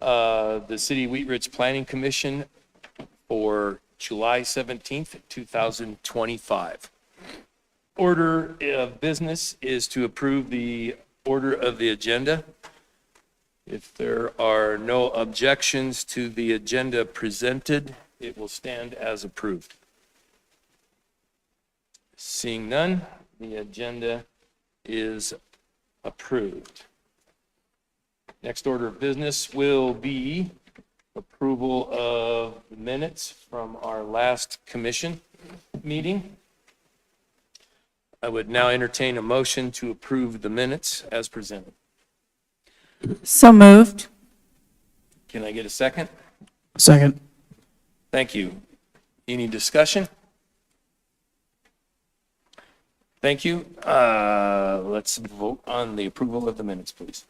the City of Wheat Ridge Planning Commission for July 17th, 2025. Order of business is to approve the order of the agenda. If there are no objections to the agenda presented, it will stand as approved. Seeing none, the agenda is approved. Next order of business will be approval of the minutes from our last commission meeting. I would now entertain a motion to approve the minutes as presented. So moved. Can I get a second? Second. Thank you. Any discussion? Thank you. Let's vote on the approval of the minutes, please.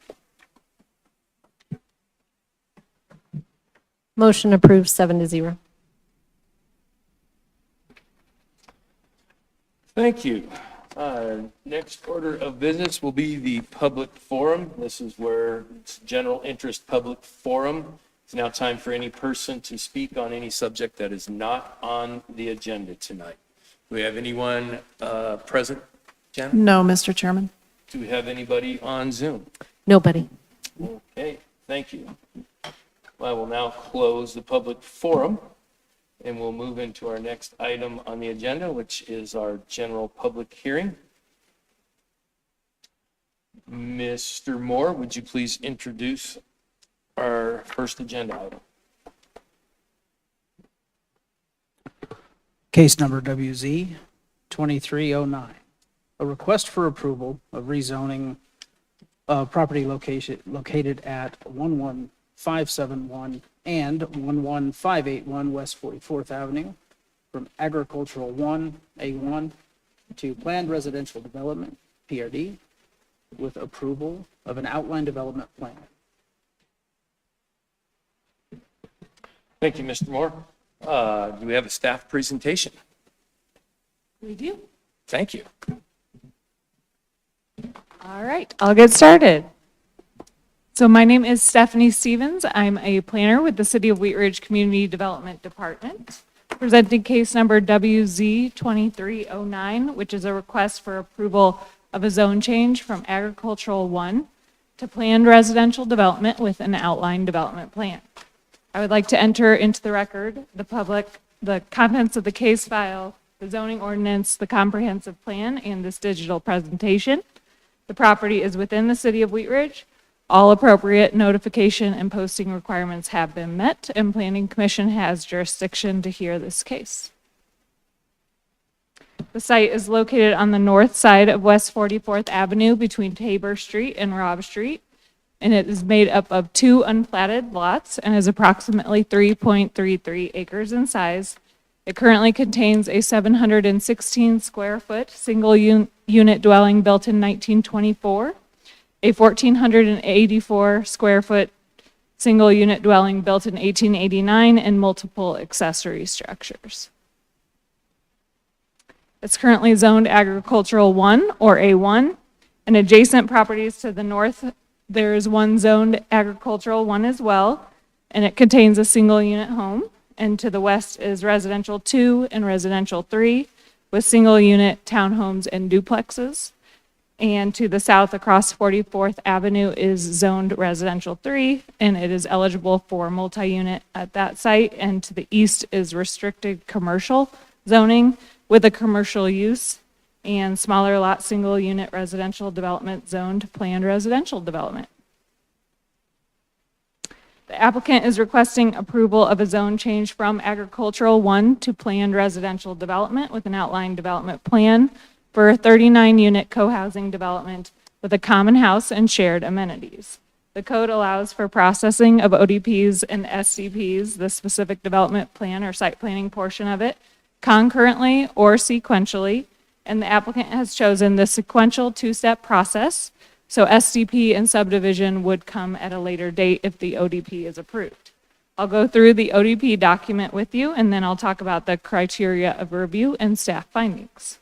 Motion approved 7-0. Thank you. Next order of business will be the public forum. This is where it's general interest public forum. It's now time for any person to speak on any subject that is not on the agenda tonight. Do we have anyone present, Janet? No, Mr. Chairman. Do we have anybody on Zoom? Nobody. Okay, thank you. I will now close the public forum, and we'll move into our next item on the agenda, which is our general public hearing. Mr. Moore, would you please introduce our first agenda item? Case number WZ 2309. A request for approval of rezoning property located at 11571 and 11581 West 44th Avenue from Agricultural 1, A1 to Planned Residential Development, PRD, with approval of an outline development plan. Thank you, Mr. Moore. Do we have a staff presentation? We do. Thank you. All right, I'll get started. So my name is Stephanie Stevens. I'm a planner with the City of Wheat Ridge Community Development Department, presenting case number WZ 2309, which is a request for approval of a zone change from Agricultural 1 to Planned Residential Development with an outline development plan. I would like to enter into the record the contents of the case file, the zoning ordinance, the comprehensive plan, and this digital presentation. The property is within the City of Wheat Ridge. All appropriate notification and posting requirements have been met, and Planning Commission has jurisdiction to hear this case. The site is located on the north side of West 44th Avenue between Tabor Street and Robb Street, and it is made up of 2 unplatted lots and is approximately 3.33 acres in size. It currently contains a 716 square foot single unit dwelling built in 1924, a 1,484 square foot single unit dwelling built in 1889, and multiple accessory structures. It's currently zoned Agricultural 1 or A1, and adjacent properties to the north, there is one zoned Agricultural 1 as well, and it contains a single unit home. And to the west is Residential 2 and Residential 3 with single unit townhomes and duplexes. And to the south across 44th Avenue is zoned Residential 3, and it is eligible for multi-unit at that site. And to the east is restricted commercial zoning with a commercial use, and smaller lot single unit residential development zoned planned residential development. The applicant is requesting approval of a zone change from Agricultural 1 to Planned Residential Development with an outline development plan for a 39-unit co-housing development with a common house and shared amenities. The code allows for processing of ODPs and SDPs, the specific development plan or site planning portion of it, concurrently or sequentially, and the applicant has chosen the sequential 2-step process. So SDP and subdivision would come at a later date if the ODP is approved. I'll go through the ODP document with you, and then I'll talk about the criteria of review and staff findings.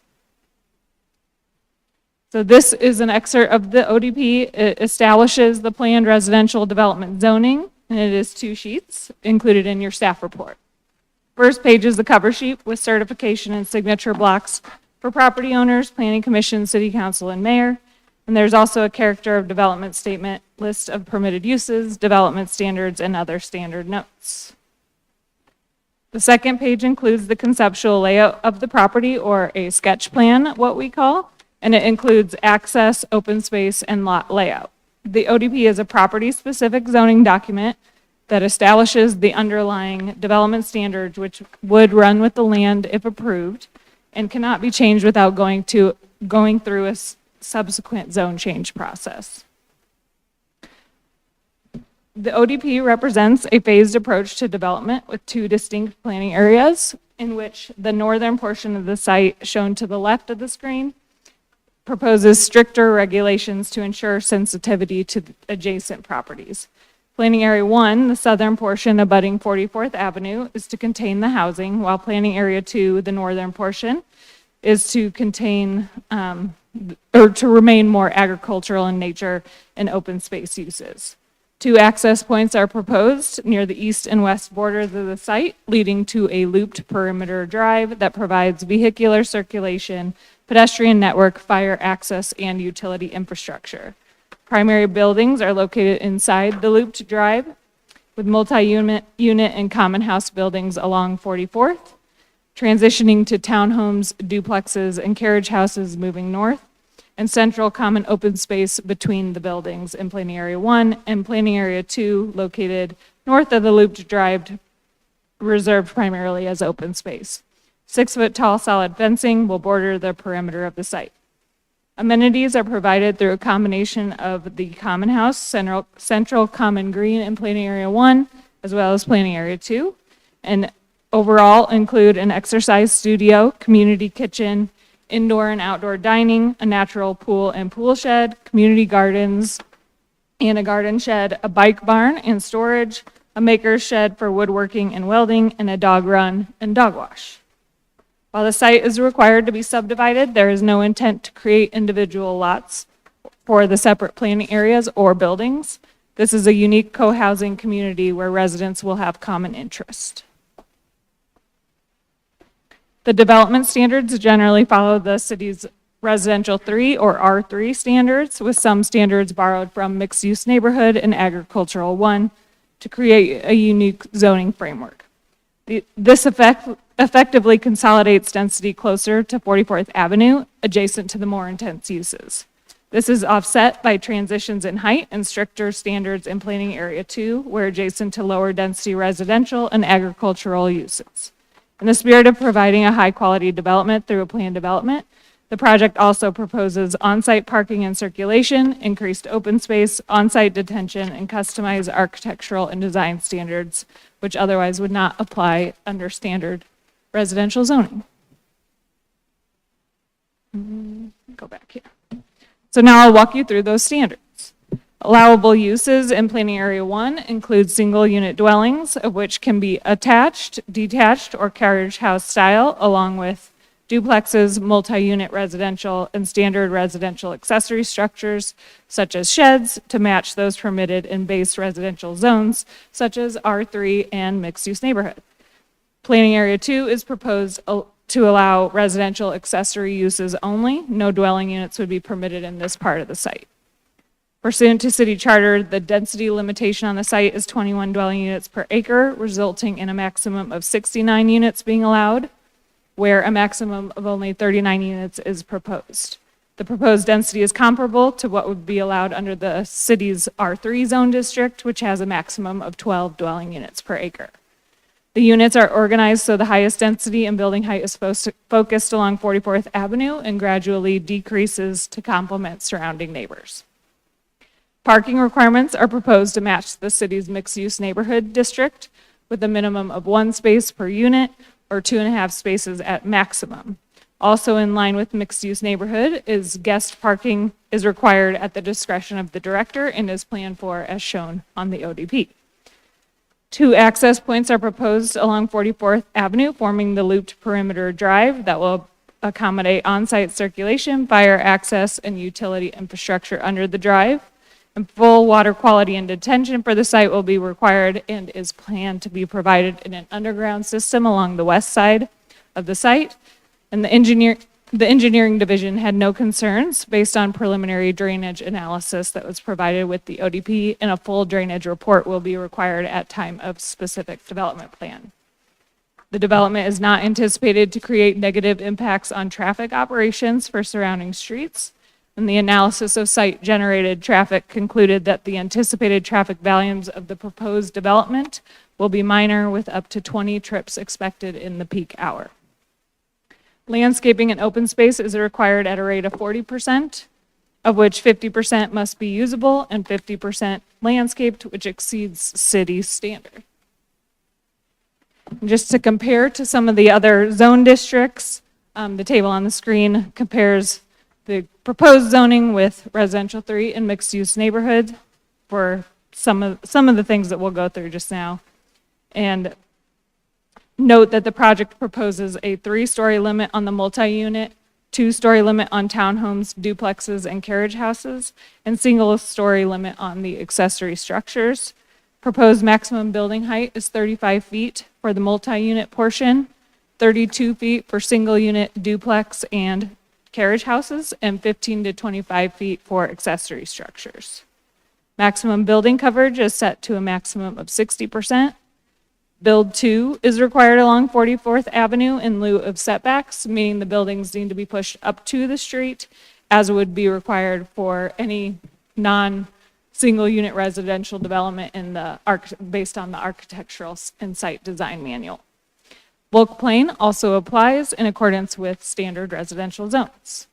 So this is an excerpt of the ODP. It establishes the planned residential development zoning and it is 2 sheets included in your staff report. First page is the cover sheet with certification and signature blocks for property owners, planning commission, city council, and mayor. And there's also a character of development statement, list of permitted uses, development standards, and other standard notes. The second page includes the conceptual layout of the property, or a sketch plan, what we call, and it includes access, open space, and lot layout. The ODP is a property-specific zoning document that establishes the underlying development standards which would run with the land if approved and cannot be changed without going through a subsequent zone change process. The ODP represents a phased approach to development with 2 distinct planning areas, in which the northern portion of the site, shown to the left of the screen, proposes stricter regulations to ensure sensitivity to adjacent properties. Planning Area 1, the southern portion abutting 44th Avenue, is to contain the housing, while Planning Area 2, the northern portion, is to contain or to remain more agricultural in nature and open space uses. 2 access points are proposed near the east and west borders of the site, leading to a looped perimeter drive that provides vehicular circulation, pedestrian network, fire access, and utility infrastructure. Primary buildings are located inside the looped drive, with multi-unit and common house buildings along 44th, transitioning to townhomes, duplexes, and carriage houses moving north, and central common open space between the buildings in Planning Area 1 and Planning Area 2, located north of the looped drive, reserved primarily as open space. 6-foot-tall solid fencing will border the perimeter of the site. Amenities are provided through a combination of the common house, central common green in Planning Area 1, as well as Planning Area 2, and overall include an exercise studio, community kitchen, indoor and outdoor dining, a natural pool and pool shed, community gardens, and a garden shed, a bike barn and storage, a maker's shed for woodworking and welding, and a dog run and dog wash. While the site is required to be subdivided, there is no intent to create individual lots for the separate planning areas or buildings. This is a unique co-housing community where residents will have common interest. The development standards generally follow the city's residential 3 or R3 standards, with some standards borrowed from mixed-use neighborhood and agricultural 1 to create a unique zoning framework. This effectively consolidates density closer to 44th Avenue, adjacent to the more intense uses. This is offset by transitions in height and stricter standards in Planning Area 2, where adjacent to lower density residential and agricultural uses. In the spirit of providing a high-quality development through a planned development, the project also proposes on-site parking and circulation, increased open space, on-site detention, and customized architectural and design standards, which otherwise would not apply under standard residential zoning. Go back here. So now I'll walk you through those standards. Allowable uses in Planning Area 1 include single-unit dwellings, of which can be attached, detached, or carriage house style, along with duplexes, multi-unit residential, and standard residential accessory structures, such as sheds, to match those permitted in base residential zones, such as R3 and mixed-use neighborhood. Planning Area 2 is proposed to allow residential accessory uses only. No dwelling units would be permitted in this part of the site. Pursuant to city charter, the density limitation on the site is 21 dwelling units per acre, resulting in a maximum of 69 units being allowed, where a maximum of only 39 units is proposed. The proposed density is comparable to what would be allowed under the city's R3 zone district, which has a maximum of 12 dwelling units per acre. The units are organized so the highest density and building height is focused along 44th Avenue and gradually decreases to complement surrounding neighbors. Parking requirements are proposed to match the city's mixed-use neighborhood district with a minimum of 1 space per unit or 2.5 spaces at maximum. Also in line with mixed-use neighborhood is guest parking is required at the discretion of the director and is planned for as shown on the ODP. 2 access points are proposed along 44th Avenue, forming the looped perimeter drive that will accommodate on-site circulation, fire access, and utility infrastructure under the drive. And full water quality and detention for the site will be required and is planned to be provided in an underground system along the west side of the site. And the engineering division had no concerns based on preliminary drainage analysis that was provided with the ODP, and a full drainage report will be required at time of specific development plan. The development is not anticipated to create negative impacts on traffic operations for surrounding streets. And the analysis of site-generated traffic concluded that the anticipated traffic volumes of the proposed development will be minor, with up to 20 trips expected in the peak hour. Landscaping and open space is required at a rate of 40%, of which 50% must be usable and 50% landscaped, which exceeds city standard. And just to compare to some of the other zone districts, the table on the screen compares the proposed zoning with residential 3 and mixed-use neighborhoods for some of the things that we'll go through just now. And note that the project proposes a 3-story limit on the multi-unit, 2-story limit on townhomes, duplexes, and carriage houses, and single-story limit on the accessory structures. Proposed maximum building height is 35 feet for the multi-unit portion, 32 feet for single-unit duplex and carriage houses, and 15 to 25 feet for accessory structures. Maximum building coverage is set to a maximum of 60%. Build 2 is required along 44th Avenue in lieu of setbacks, meaning the buildings need to be pushed up to the street, as would be required for any non-single unit residential development based on the architectural and site design manual. Bulk plane also applies in accordance with standard residential zones.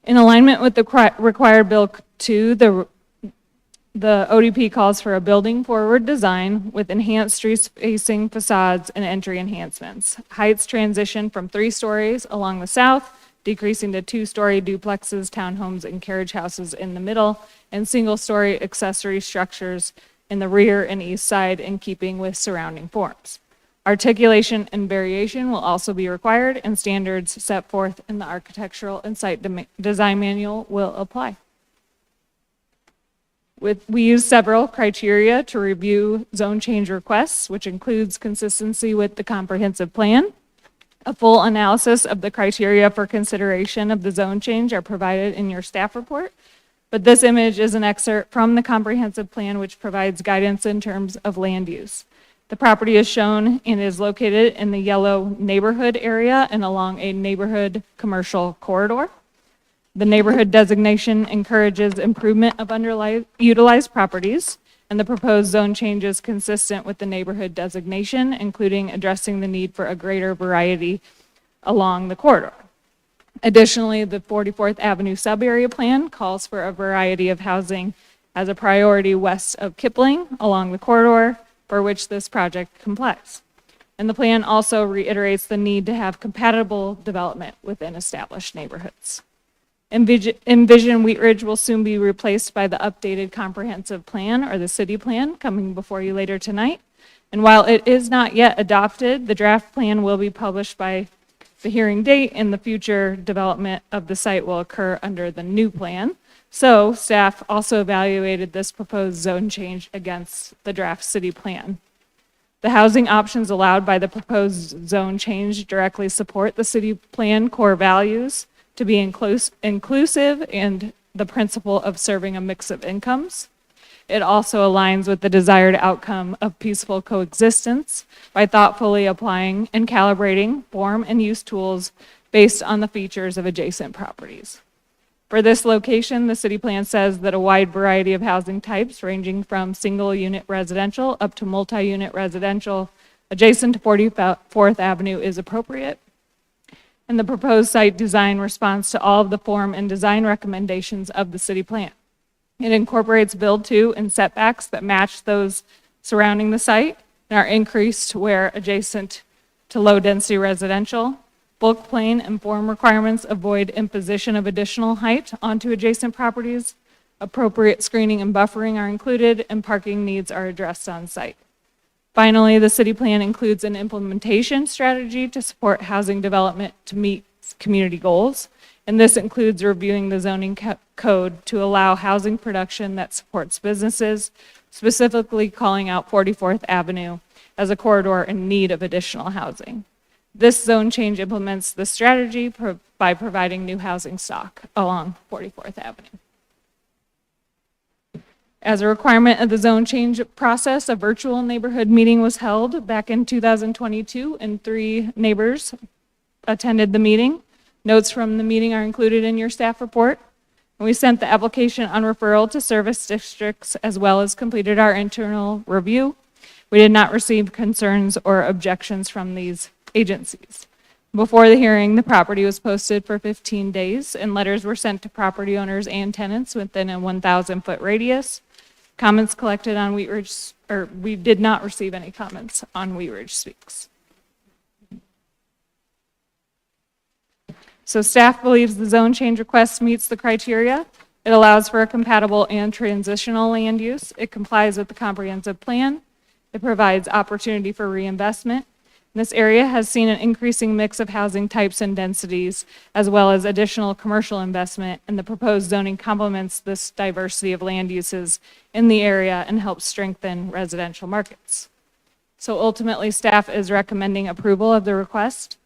In alignment with the required Bulk 2, the ODP calls for a building forward design with enhanced street facing facades and entry enhancements. Heights transition from 3 stories along the south, decreasing to 2-story duplexes, townhomes, and carriage houses in the middle, and single-story accessory structures in the rear and east side, in keeping with surrounding forms. Articulation and variation will also be required, and standards set forth in the architectural and site design manual will apply. We use several criteria to review zone change requests, which includes consistency with the comprehensive plan. A full analysis of the criteria for consideration of the zone change are provided in your staff report. But this image is an excerpt from the comprehensive plan, which provides guidance in terms of land use. The property is shown and is located in the yellow neighborhood area and along a neighborhood commercial corridor. The neighborhood designation encourages improvement of underutilized properties, and the proposed zone change is consistent with the neighborhood designation, including addressing the need for a greater variety along the corridor. Additionally, the 44th Avenue sub-area plan calls for a variety of housing as a priority west of Kipling along the corridor, for which this project complies. And the plan also reiterates the need to have compatible development within established neighborhoods. Envision Wheat Ridge will soon be replaced by the updated comprehensive plan, or the city plan, coming before you later tonight. And while it is not yet adopted, the draft plan will be published by the hearing date, and the future development of the site will occur under the new plan. So staff also evaluated this proposed zone change against the draft city plan. The housing options allowed by the proposed zone change directly support the city plan core values to be inclusive and the principle of serving a mix of incomes. It also aligns with the desired outcome of peaceful coexistence by thoughtfully applying and calibrating form and use tools based on the features of adjacent properties. For this location, the city plan says that a wide variety of housing types ranging from single-unit residential up to multi-unit residential adjacent to 44th Avenue is appropriate. And the proposed site design responds to all of the form and design recommendations of the city plan. It incorporates build to and setbacks that match those surrounding the site and are increased where adjacent to low-density residential. Bulk plane and form requirements avoid imposition of additional height onto adjacent properties. Appropriate screening and buffering are included, and parking needs are addressed on site. Finally, the city plan includes an implementation strategy to support housing development to meet community goals, and this includes reviewing the zoning code to allow housing production that supports businesses, specifically calling out 44th Avenue as a corridor in need of additional housing. This zone change implements the strategy by providing new housing stock along 44th Avenue. As a requirement of the zone change process, a virtual neighborhood meeting was held back in 2022, and 3 neighbors attended the meeting. Notes from the meeting are included in your staff report. And we sent the application on referral to service districts as well as completed our internal review. We did not receive concerns or objections from these agencies. Before the hearing, the property was posted for 15 days, and letters were sent to property owners and tenants within a 1,000-foot radius. Comments collected on Wheat Ridge, or we did not receive any comments on Wheat Ridge Speaks. So staff believes the zone change request meets the criteria. It allows for a compatible and transitional land use. It complies with the comprehensive plan. It provides opportunity for reinvestment. This area has seen an increasing mix of housing types and densities, as well as additional commercial investment, and the proposed zoning complements this diversity of land uses in the area and helps strengthen residential markets. So ultimately, staff is recommending approval of the request,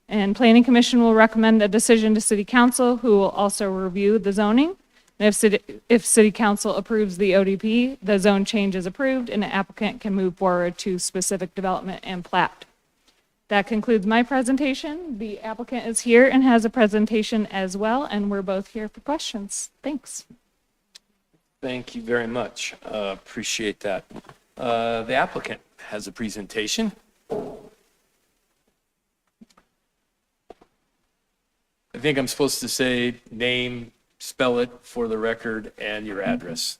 and Planning Commission will recommend a decision to City Council, who will also review the zoning. And if City Council approves the ODP, the zone change is approved, and the applicant can move forward to specific development and plat. That concludes my presentation. The applicant is here and has a presentation as well, and we're both here for questions. Thanks. Thank you very much. Appreciate that. The applicant has a presentation. I think I'm supposed to say name, spell it for the record, and your address.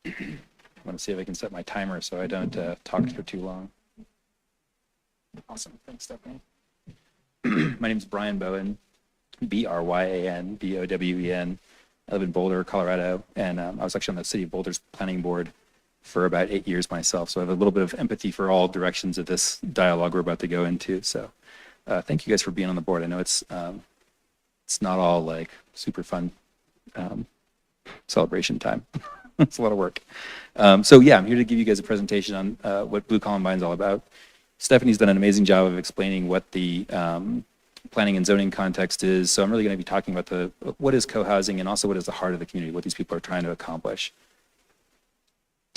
I'm going to see if I can set my timer so I don't talk for too long. Awesome. Thanks, Stephanie. My name is Brian Bowen, Bryan Bowen. I live in Boulder, Colorado, and I was actually on the City of Boulder's planning board for about 8 years myself, so I have a little bit of empathy for all directions of this dialogue we're about to go into. So thank you guys for being on the board. I know it's not all like super fun celebration time. It's a lot of work. So yeah, I'm here to give you guys a presentation on what Blue Columbine is all about. Stephanie's done an amazing job of explaining what the planning and zoning context is. So I'm really going to be talking about what is co-housing and also what is the heart of the community, what these people are trying to accomplish.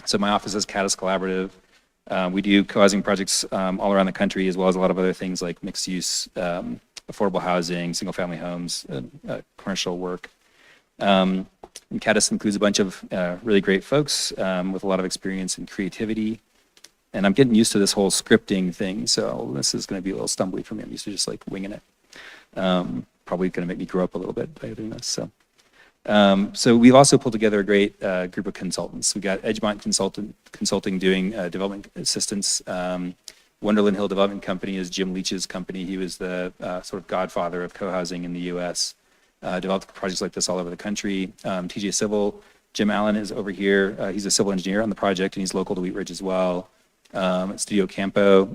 So my office is Caddis Collaborative. We do co-housing projects all around the country, as well as a lot of other things like mixed use, affordable housing, single family homes, commercial work. And Caddis includes a bunch of really great folks with a lot of experience and creativity. And I'm getting used to this whole scripting thing, so this is going to be a little stumbly for me. I'm used to just like winging it. Probably going to make me grow up a little bit by doing this. So we've also pulled together a great group of consultants. We got Edgemont Consulting doing development assistance. Wonderland Hill Development Company is Jim Leach's company. He was the sort of godfather of co-housing in the U.S. Developed projects like this all over the country. TJ Civil, Jim Allen is over here. He's a civil engineer on the project, and he's local to Wheat Ridge as well. Studio Campo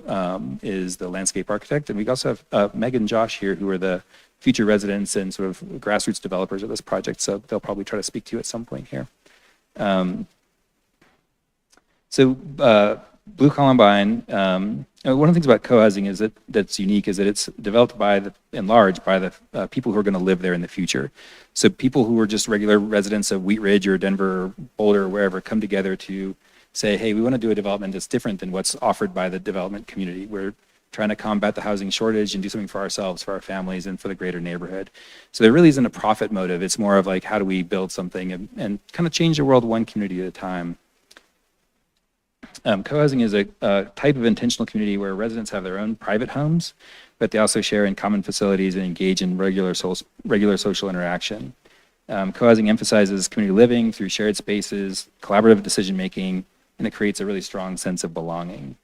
is the landscape architect. And we also have Meg and Josh here, who are the future residents and sort of grassroots developers of this project. So they'll probably try to speak to you at some point here. Blue Columbine, one of the things about co-housing is that's unique is that it's developed in large by the people who are going to live there in the future. So people who are just regular residents of Wheat Ridge or Denver, or Boulder, or wherever come together to say, hey, we want to do a development that's different than what's offered by the development community. We're trying to combat the housing shortage and do something for ourselves, for our families, and for the greater neighborhood. So there really isn't a profit motive. It's more of like, how do we build something and kind of change the world one community at a time. Co-housing is a type of intentional community where residents have their own private homes, but they also share in common facilities and engage in regular social interaction. Co-housing emphasizes community living through shared spaces, collaborative decision-making, and it creates a really strong sense of belonging.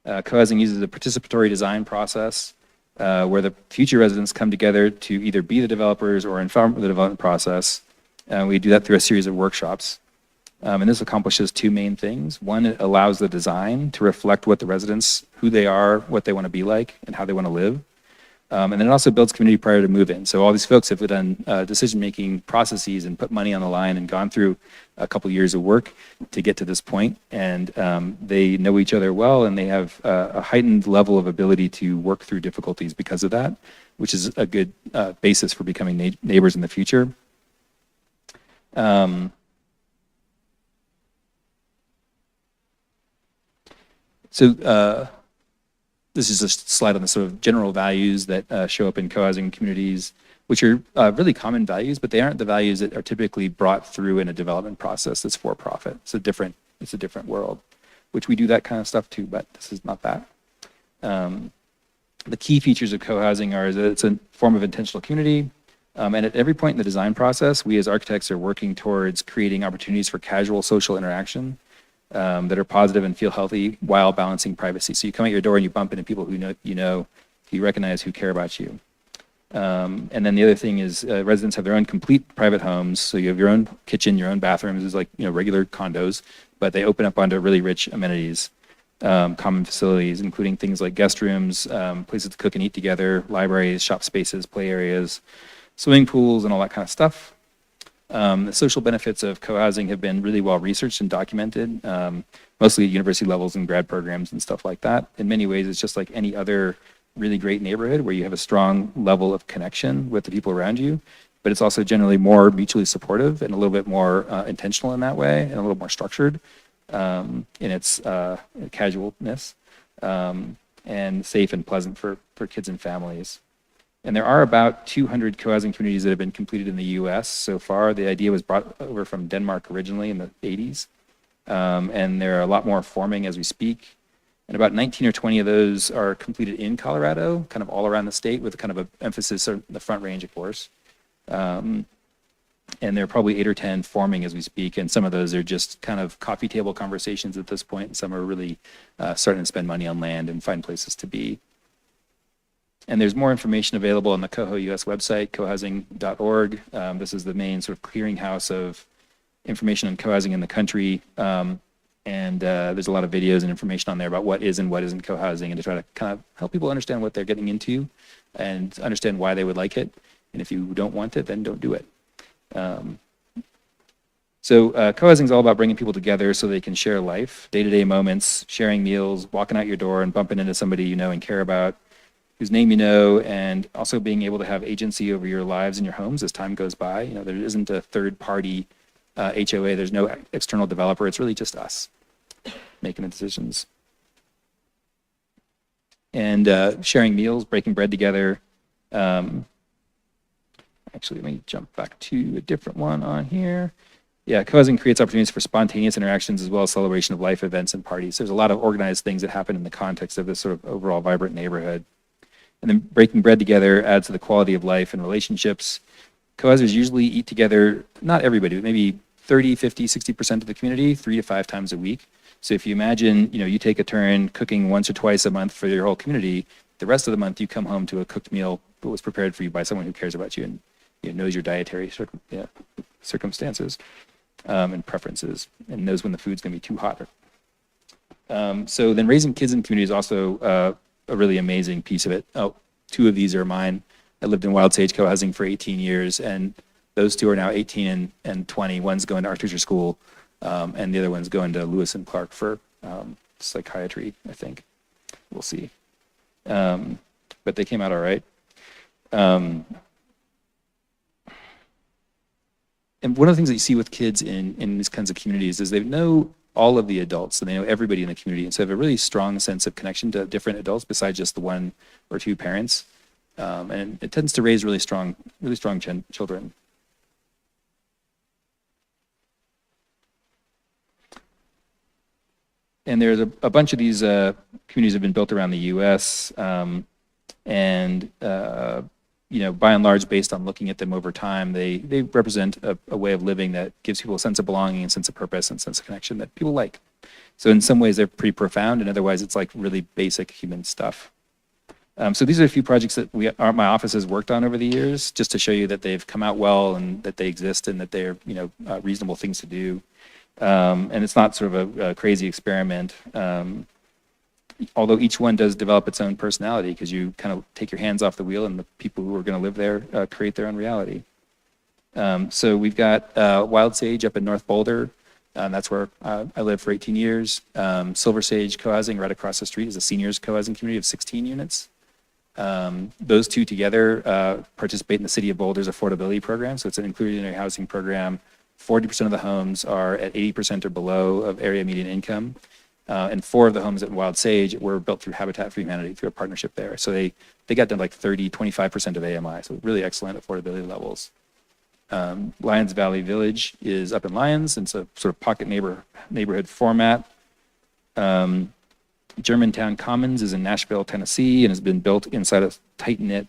Co-housing uses a participatory design process where the future residents come together to either be the developers or inform the development process. We do that through a series of workshops. And this accomplishes two main things. One, it allows the design to reflect what the residents, who they are, what they want to be like, and how they want to live. And then it also builds community prior to move-in. So all these folks have done decision-making processes and put money on the line and gone through a couple years of work to get to this point. And they know each other well, and they have a heightened level of ability to work through difficulties because of that, which is a good basis for becoming neighbors in the future. This is a slide on the sort of general values that show up in co-housing communities, which are really common values, but they aren't the values that are typically brought through in a development process that's for profit. It's a different world, which we do that kind of stuff too, but this is not that. The key features of co-housing are that it's a form of intentional community. And at every point in the design process, we as architects are working towards creating opportunities for casual social interaction that are positive and feel healthy while balancing privacy. So you come out your door and you bump into people who you recognize, who care about you. And then the other thing is residents have their own complete private homes. So you have your own kitchen, your own bathrooms, it's like regular condos, but they open up onto really rich amenities, common facilities, including things like guest rooms, places to cook and eat together, libraries, shop spaces, play areas, swimming pools, and all that kind of stuff. The social benefits of co-housing have been really well researched and documented, mostly at university levels and grad programs and stuff like that. In many ways, it's just like any other really great neighborhood where you have a strong level of connection with the people around you, but it's also generally more mutually supportive and a little bit more intentional in that way and a little more structured in its casualness and safe and pleasant for kids and families. And there are about 200 co-housing communities that have been completed in the US so far. The idea was brought over from Denmark originally in the 80s. And there are a lot more forming as we speak. And about 19 or 20 of those are completed in Colorado, kind of all around the state with kind of an emphasis on the Front Range, of course. And there are probably 8 or 10 forming as we speak. And some of those are just kind of coffee table conversations at this point. And some are really starting to spend money on land and find places to be. And there's more information available on the Coho US website, cohousing.org. This is the main sort of clearinghouse of information on co-housing in the country. There's a lot of videos and information on there about what is and what isn't co-housing, and to try to kind of help people understand what they're getting into and understand why they would like it. And if you don't want it, then don't do it. Co-housing is all about bringing people together so they can share life, day-to-day moments, sharing meals, walking out your door and bumping into somebody you know and care about, whose name you know, and also being able to have agency over your lives and your homes as time goes by. There isn't a third-party HOA. There's no external developer. It's really just us making the decisions. And sharing meals, breaking bread together. Actually, let me jump back to a different one on here. Yeah, co-housing creates opportunities for spontaneous interactions as well as celebration of life events and parties. There's a lot of organized things that happen in the context of this sort of overall vibrant neighborhood. And then breaking bread together adds to the quality of life and relationships. Co-housers usually eat together, not everybody, but maybe 30, 50, 60% of the community, 3 to 5 times a week. So if you imagine, you take a turn cooking once or twice a month for your whole community, the rest of the month you come home to a cooked meal that was prepared for you by someone who cares about you and knows your dietary circumstances and preferences and knows when the food's going to be too hot. So then raising kids in community is also a really amazing piece of it. 2 of these are mine. I lived in Wild Sage co-housing for 18 years, and those 2 are now 18 and 20. One's going to architecture school, and the other one's going to Lewis and Clark for psychiatry, I think. We'll see. But they came out all right. And one of the things that you see with kids in these kinds of communities is they know all of the adults, and they know everybody in the community, and so they have a really strong sense of connection to different adults besides just the 1 or 2 parents, and it tends to raise really strong children. And there's a bunch of these communities have been built around the U.S. By and large, based on looking at them over time, they represent a way of living that gives people a sense of belonging, a sense of purpose, and a sense of connection that people like. So in some ways, they're pretty profound, and otherwise, it's like really basic human stuff. So these are a few projects that my office has worked on over the years, just to show you that they've come out well and that they exist and that they're reasonable things to do. And it's not sort of a crazy experiment. Although each one does develop its own personality because you kind of take your hands off the wheel and the people who are going to live there create their own reality. So we've got Wild Sage up in North Boulder. That's where I lived for 18 years. Silver Sage Co-housing right across the street is a seniors co-housing community of 16 units. Those two together participate in the City of Boulder's affordability program. So it's an inclusionary housing program. 40% of the homes are at 80% or below of area median income. And 4 of the homes at Wild Sage were built through Habitat for Humanity through a partnership there. So they got to like 25% of AMI. So really excellent affordability levels. Lyons Valley Village is up in Lyons. It's a sort of pocket neighborhood format. Germantown Commons is in Nashville, Tennessee, and has been built inside a tight-knit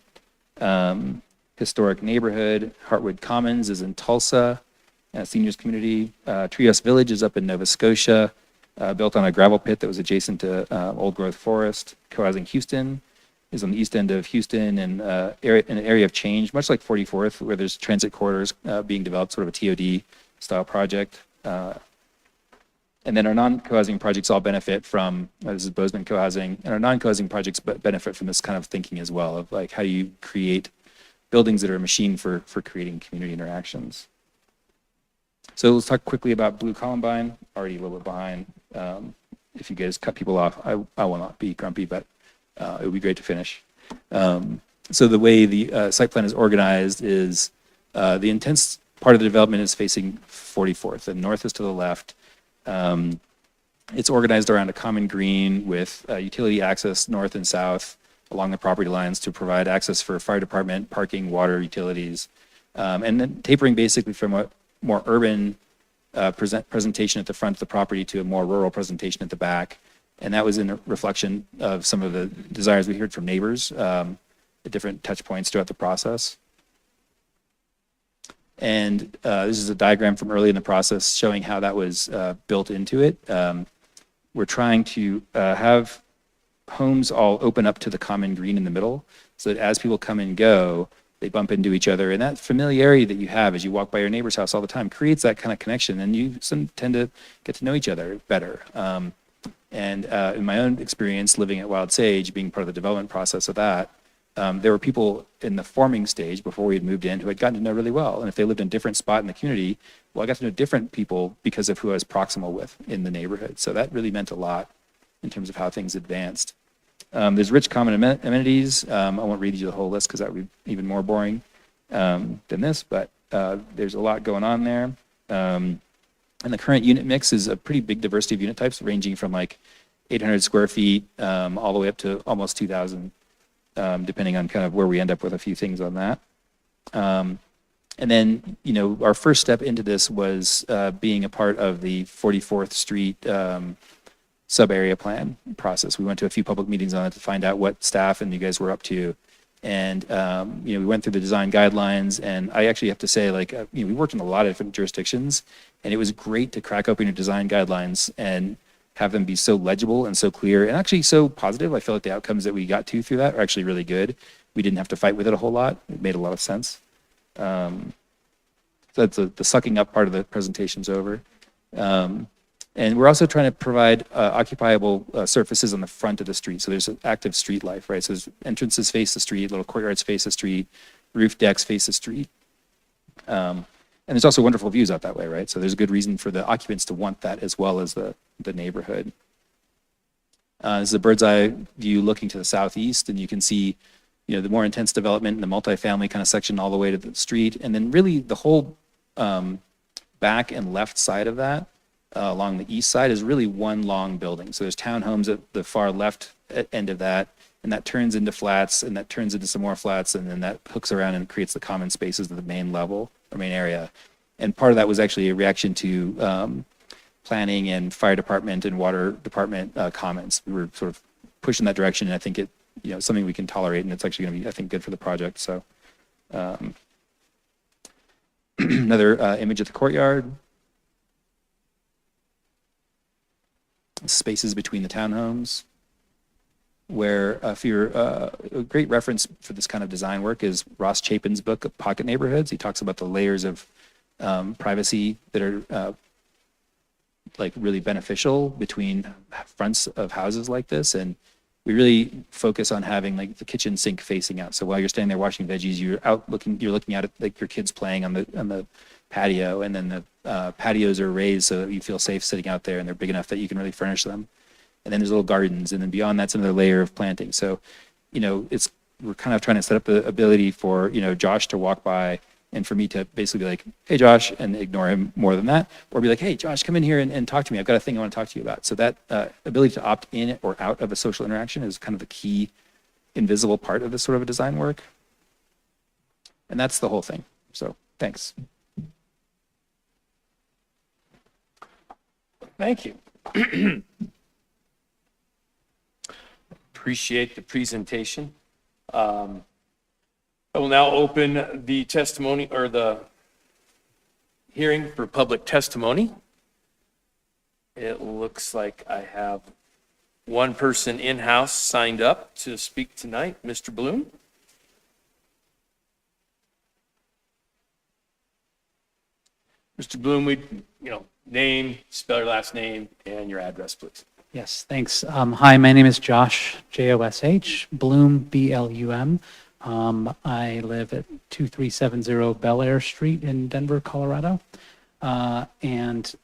historic neighborhood. Heartwood Commons is in Tulsa, a seniors community. Trios Village is up in Nova Scotia, built on a gravel pit that was adjacent to old growth forest. Co-housing Houston is on the east end of Houston and an area of change, much like 44th, where there's transit corridors being developed, sort of a TOD style project. And then our non-co-housing projects all benefit from, this is Bozeman co-housing, and our non-co-housing projects benefit from this kind of thinking as well, of like, how do you create buildings that are a machine for creating community interactions. So let's talk quickly about Blue Columbine, already a little bit behind. If you guys cut people off, I will not be grumpy, but it would be great to finish. So the way the site plan is organized is the intense part of the development is facing 44th, and north is to the left. It's organized around a common green with utility access north and south along the property lines to provide access for fire department, parking, water, utilities, and then tapering basically from a more urban presentation at the front of the property to a more rural presentation at the back. And that was in a reflection of some of the desires we heard from neighbors at different touch points throughout the process. And this is a diagram from early in the process showing how that was built into it. We're trying to have homes all open up to the common green in the middle so that as people come and go, they bump into each other. And that familiarity that you have as you walk by your neighbor's house all the time creates that kind of connection, and you tend to get to know each other better. And in my own experience living at Wild Sage, being part of the development process of that, there were people in the forming stage before we had moved in who had gotten to know really well. And if they lived in a different spot in the community, well, I got to know different people because of who I was proximal with in the neighborhood. So that really meant a lot in terms of how things advanced. There's rich common amenities. I won't read you the whole list because that would be even more boring than this, but there's a lot going on there. And the current unit mix is a pretty big diversity of unit types, ranging from like 800 square feet all the way up to almost 2,000, depending on kind of where we end up with a few things on that. And then, you know, our first step into this was being a part of the 44th Street sub-area plan process. We went to a few public meetings on it to find out what staff and you guys were up to. And, you know, we went through the design guidelines, and I actually have to say, like, you know, we worked in a lot of different jurisdictions, and it was great to crack open your design guidelines and have them be so legible and so clear and actually so positive. I feel like the outcomes that we got to through that are actually really good. We didn't have to fight with it a whole lot. It made a lot of sense. So that's the sucking up part of the presentation's over. And we're also trying to provide occupiable surfaces on the front of the street. So there's active street life, right? So there's entrances face the street, little courtyards face the street, roof decks face the street. And there's also wonderful views out that way, right? So there's a good reason for the occupants to want that as well as the neighborhood. This is a bird's eye view looking to the southeast, and you can see, you know, the more intense development in the multifamily kind of section all the way to the street. And then really the whole back and left side of that, along the east side, is really one long building. So there's townhomes at the far left end of that, and that turns into flats, and that turns into some more flats, and then that hooks around and creates the common spaces of the main level or main area. And part of that was actually a reaction to planning and fire department and water department comments. We were sort of pushing that direction, and I think it, you know, something we can tolerate, and it's actually going to be, I think, good for the project. So another image of the courtyard. Spaces between the townhomes, where if you're a great reference for this kind of design work is Ross Chapin's book, Pocket Neighborhoods. He talks about the layers of privacy that are like really beneficial between fronts of houses like this. And we really focus on having like the kitchen sink facing out. So while you're standing there washing veggies, you're looking out at like your kids playing on the patio, and then the patios are raised so that you feel safe sitting out there, and they're big enough that you can really furnish them. And then there's little gardens, and then beyond that's another layer of planting. So, we're kind of trying to set up the ability for, Josh to walk by and for me to basically be like, hey, Josh, and ignore him more than that, or be like, hey, Josh, come in here and talk to me. I've got a thing I want to talk to you about. So that ability to opt in or out of a social interaction is kind of the key invisible part of this sort of a design work. And that's the whole thing. So thanks. Thank you. Appreciate the presentation. I will now open the testimony or the hearing for public testimony. It looks like I have one person in-house signed up to speak tonight, Mr. Bloom. Mr. Bloom, name, spell your last name, and your address, please. Yes, thanks. Hi, my name is Josh, Josh, Bloom, Blum. I live at 2370 Bel Air Street in Denver, Colorado. And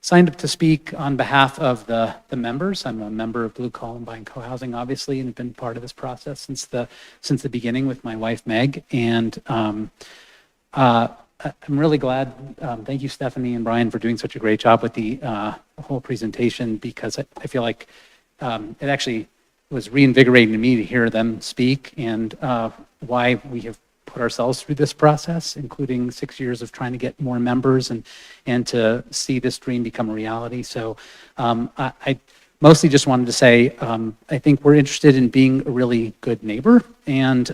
signed up to speak on behalf of the members. I'm a member of Blue Columbine Co-Housing, obviously, and have been part of this process since the beginning with my wife, Meg. And I'm really glad. Thank you, Stephanie and Brian, for doing such a great job with the whole presentation, because I feel like it actually was reinvigorating to me to hear them speak and why we have put ourselves through this process, including 6 years of trying to get more members and to see this dream become a reality. So I mostly just wanted to say I think we're interested in being a really good neighbor and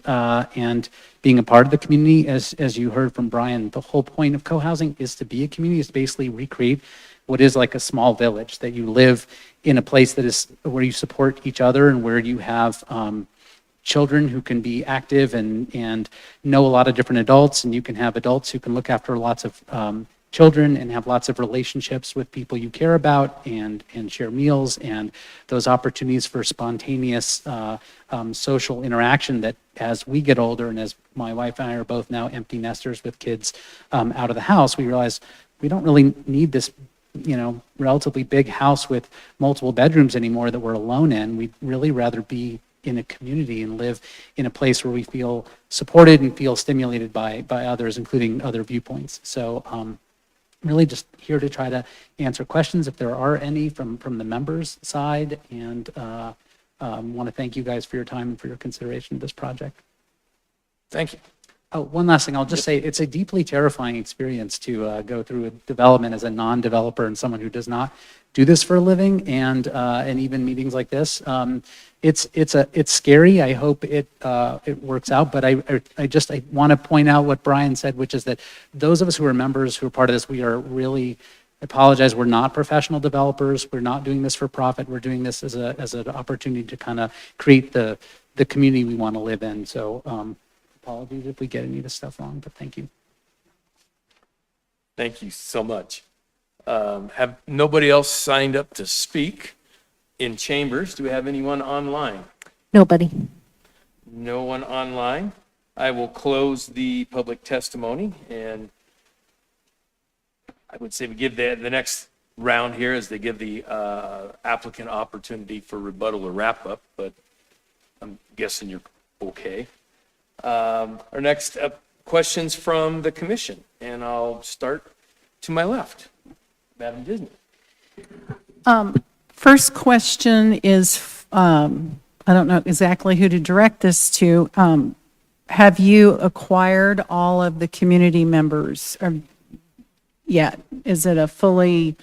being a part of the community. As you heard from Brian, the whole point of co-housing is to be a community, is to basically recreate what is like a small village, that you live in a place that is where you support each other and where you have children who can be active and know a lot of different adults, and you can have adults who can look after lots of children and have lots of relationships with people you care about and share meals, and those opportunities for spontaneous social interaction that as we get older, and as my wife and I are both now empty nesters with kids out of the house, we realize we don't really need this relatively big house with multiple bedrooms anymore that we're alone in. We'd really rather be in a community and live in a place where we feel supported and feel stimulated by others, including other viewpoints. So really just here to try to answer questions if there are any from the members' side, and want to thank you guys for your time and for your consideration of this project. Thank you. Oh, one last thing. I'll just say it's a deeply terrifying experience to go through a development as a non-developer and someone who does not do this for a living, and even meetings like this. It's scary. I hope it works out. But I want to point out what Brian said, which is that those of us who are members, who are part of this, we are really, I apologize, we're not professional developers. We're not doing this for profit. We're doing this as an opportunity to kind of create the community we want to live in. So apologies if we get any of this stuff wrong, but thank you. Thank you so much. Have nobody else signed up to speak in chambers? Do we have anyone online? Nobody. No one online. I will close the public testimony, and I would say we give the next round here as they give the applicant opportunity for rebuttal or wrap up, but I'm guessing you're okay. Our next questions from the commission, and I'll start to my left. Madam Disney. First question is, I don't know exactly who to direct this to. Have you acquired all of the community members yet? Is it a fully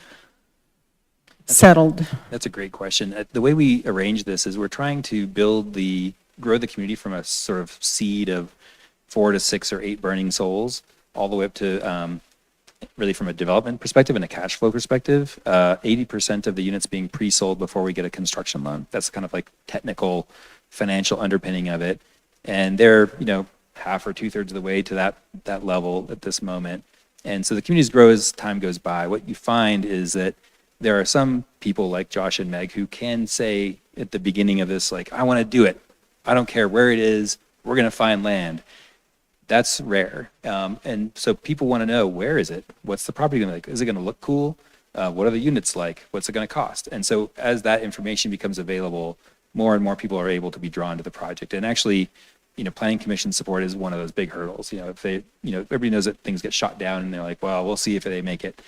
settled? That's a great question. The way we arrange this is we're trying to grow the community from a sort of seed of 4 to 6 or 8 burning souls, all the way up to really from a development perspective and a cash flow perspective, 80% of the units being pre-sold before we get a construction loan. That's kind of like technical financial underpinning of it. And they're, half or 2/3 of the way to that level at this moment. And so the communities grow as time goes by. What you find is that there are some people like Josh and Meg who can say at the beginning of this, like, I want to do it. I don't care where it is. We're going to find land. That's rare. And so people want to know, where is it? What's the property going to look like? Is it going to look cool? What are the units like? What's it going to cost? And so as that information becomes available, more and more people are able to be drawn to the project. And actually, planning commission support is one of those big hurdles. If they, everybody knows that things get shot down and they're like, well, we'll see if they make it.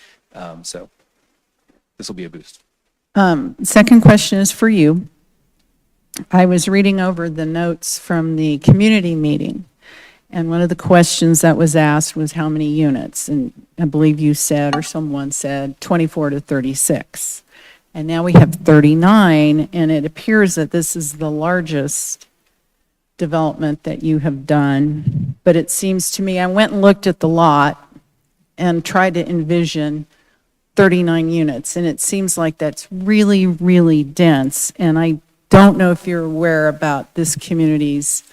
So this will be a boost. Second question is for you. I was reading over the notes from the community meeting, and one of the questions that was asked was how many units? And I believe you said, or someone said, 24 to 36. And now we have 39, and it appears that this is the largest development that you have done. But it seems to me, I went and looked at the lot and tried to envision 39 units, and it seems like that's really, really dense. And I don't know if you're aware about this community's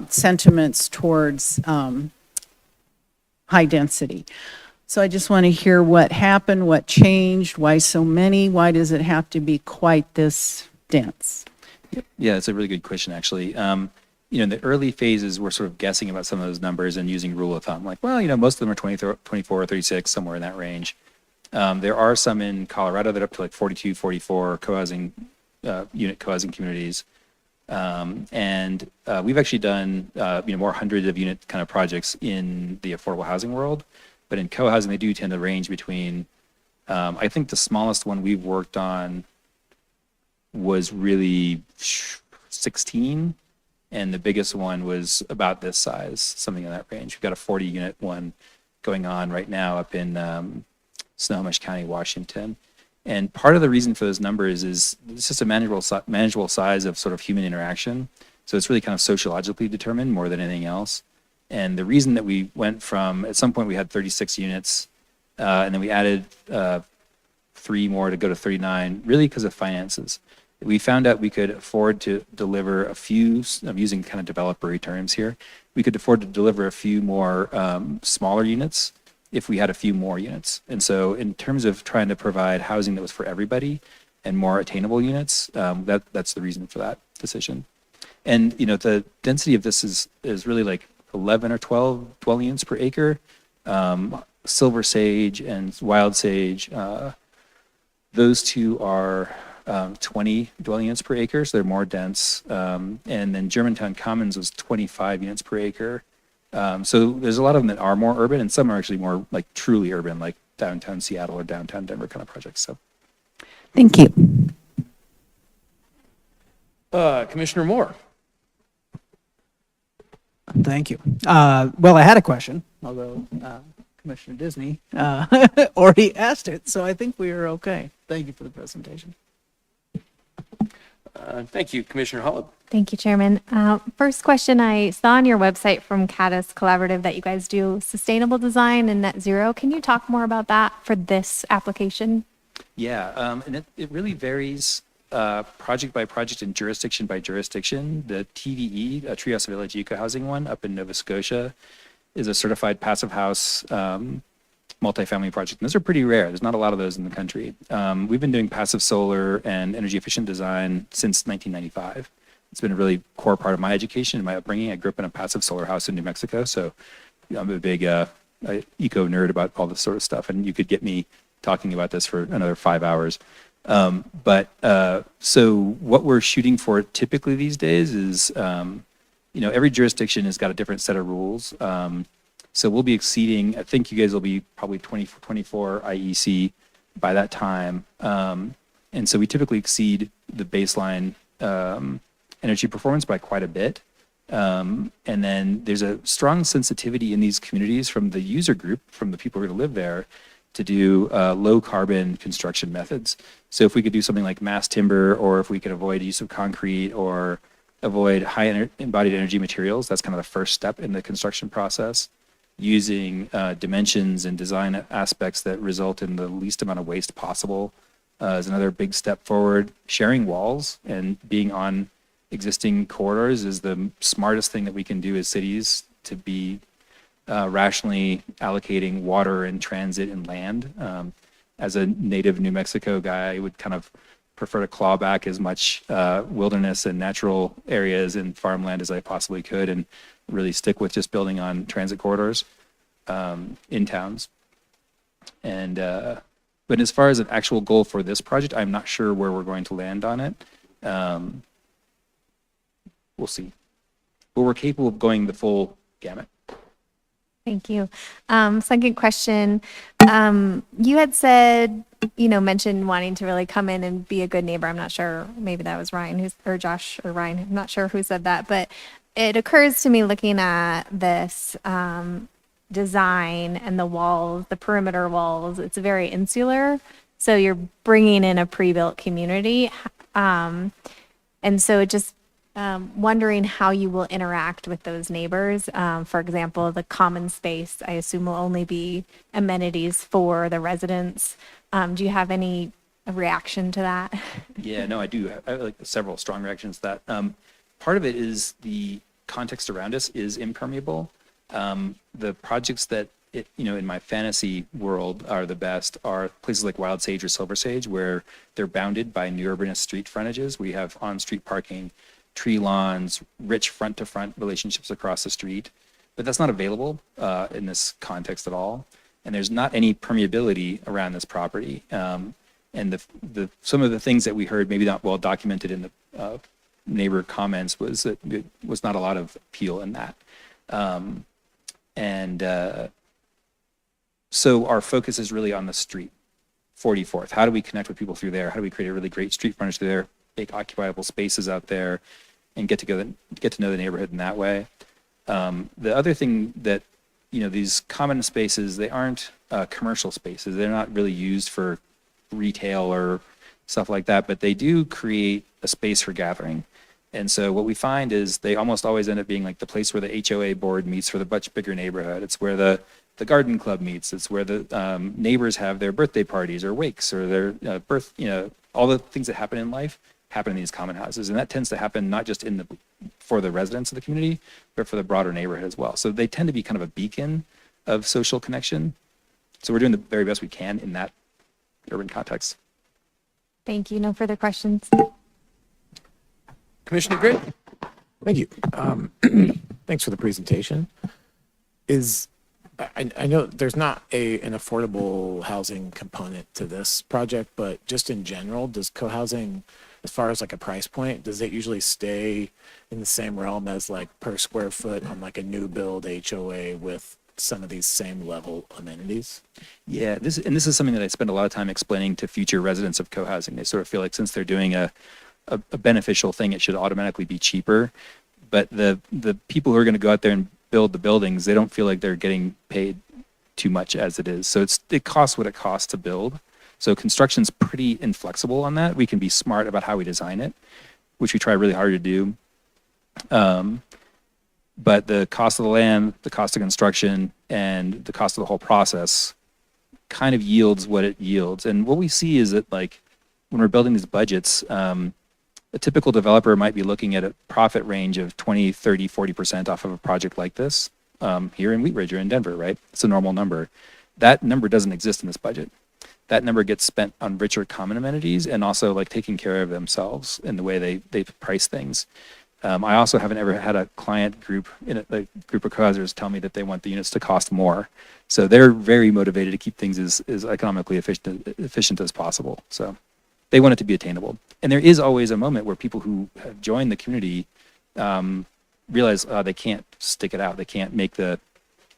sentiments towards high density. So I just want to hear what happened, what changed, why so many, why does it have to be quite this dense? Yeah, it's a really good question, actually. In the early phases, we're sort of guessing about some of those numbers and using rule of thumb. Like, well, most of them are 24 or 36, somewhere in that range. There are some in Colorado that are up to like 42, 44 co-housing, unit co-housing communities. And we've actually done, more hundreds of unit kind of projects in the affordable housing world. But in co-housing, they do tend to range between, I think the smallest one we've worked on was really 16, and the biggest one was about this size, something in that range. We've got a 40-unit one going on right now up in Snohomish County, Washington. And part of the reason for those numbers is it's just a manageable size of sort of human interaction. So it's really kind of sociologically determined more than anything else. And the reason that we went from, at some point we had 36 units, and then we added 3 more to go to 39, really because of finances. We found out we could afford to deliver a few, I'm using kind of developer terms here, we could afford to deliver a few more smaller units if we had a few more units. And so in terms of trying to provide housing that was for everybody and more attainable units, that's the reason for that decision. And, the density of this is really like 11 or 12 dwelling units per acre. Silver sage and wild sage, those two are 20 dwelling units per acre, so they're more dense. And then Germantown Commons was 25 units per acre. So there's a lot of them that are more urban, and some are actually more like truly urban, like downtown Seattle or downtown Denver kind of projects. So, Thank you. Commissioner Moore. Thank you. Well, I had a question, although Commissioner Disney already asked it, so I think we are okay. Thank you for the presentation. Thank you, Commissioner Holub. Thank you, Chairman. First question, I saw on your website from Caddis Collaborative that you guys do sustainable design and net zero. Can you talk more about that for this application? Yeah, and it really varies project by project and jurisdiction by jurisdiction. The TVE, Treehouse Village Eco-Housing one up in Nova Scotia, is a certified passive house multifamily project. And those are pretty rare. There's not a lot of those in the country. We've been doing passive solar and energy efficient design since 1995. It's been a really core part of my education and my upbringing. I grew up in a passive solar house in New Mexico, so I'm a big eco nerd about all this sort of stuff. And you could get me talking about this for another 5 hours. So what we're shooting for typically these days is, every jurisdiction has got a different set of rules. So we'll be exceeding, I think you guys will be probably 24 IEC by that time. And so we typically exceed the baseline energy performance by quite a bit. And then there's a strong sensitivity in these communities from the user group, from the people who are going to live there, to do low carbon construction methods. So if we could do something like mass timber, or if we could avoid use of concrete or avoid high embodied energy materials, that's kind of the first step in the construction process. Using dimensions and design aspects that result in the least amount of waste possible is another big step forward. Sharing walls and being on existing corridors is the smartest thing that we can do as cities to be rationally allocating water and transit and land. As a native New Mexico guy, I would kind of prefer to claw back as much wilderness and natural areas and farmland as I possibly could, and really stick with just building on transit corridors in towns. And but as far as an actual goal for this project, I'm not sure where we're going to land on it. We'll see. But we're capable of going the full gamut. Thank you. Second question. You had said, mentioned wanting to really come in and be a good neighbor. I'm not sure, maybe that was Ryan or Josh or Ryan. I'm not sure who said that, but it occurs to me looking at this design and the walls, the perimeter walls, it's very insular. So you're bringing in a pre-built community. And so it just wondering how you will interact with those neighbors. For example, the common space, I assume, will only be amenities for the residents. Do you have any reaction to that? Yeah, no, I do. I have like several strong reactions to that. Part of it is the context around us is impermeable. The projects that, in my fantasy world are the best are places like Wild Sage or Silver Sage, where they're bounded by new urbanist street frontages. We have on-street parking, tree lawns, rich front-to-front relationships across the street. But that's not available in this context at all. And there's not any permeability around this property. And some of the things that we heard, maybe not well documented in the neighbor comments, was that it was not a lot of appeal in that. So our focus is really on the street, 44th. How do we connect with people through there? How do we create a really great street frontage through there, make occupiable spaces out there, and get to know the neighborhood in that way? The other thing that, these common spaces, they aren't commercial spaces. They're not really used for retail or stuff like that, but they do create a space for gathering. And so what we find is they almost always end up being like the place where the HOA board meets for the much bigger neighborhood. It's where the garden club meets. It's where the neighbors have their birthday parties or wakes or their all the things that happen in life happen in these common houses. And that tends to happen not just for the residents of the community, but for the broader neighborhood as well. So they tend to be kind of a beacon of social connection. So we're doing the very best we can in that urban context. Thank you. No further questions. Commissioner Gray? Thank you. Thanks for the presentation. I know there's not an affordable housing component to this project, but just in general, does co-housing, as far as like a price point, does it usually stay in the same realm as like per square foot on like a new build HOA with some of these same level amenities? Yeah, this is something that I spend a lot of time explaining to future residents of co-housing. They sort of feel like since they're doing a beneficial thing, it should automatically be cheaper. But the people who are going to go out there and build the buildings, they don't feel like they're getting paid too much as it is. So it costs what it costs to build. So construction's pretty inflexible on that. We can be smart about how we design it, which we try really hard to do. But the cost of the land, the cost of construction, and the cost of the whole process kind of yields what it yields. And what we see is that like when we're building these budgets, a typical developer might be looking at a profit range of 20, 30, 40% off of a project like this here in Wheat Ridge or in Denver, right? It's a normal number. That number doesn't exist in this budget. That number gets spent on richer common amenities and also like taking care of themselves in the way they price things. I also haven't ever had a client group in a group of co-housers tell me that they want the units to cost more. So they're very motivated to keep things as economically efficient as possible. So they want it to be attainable. And there is always a moment where people who have joined the community realize they can't stick it out. They can't make the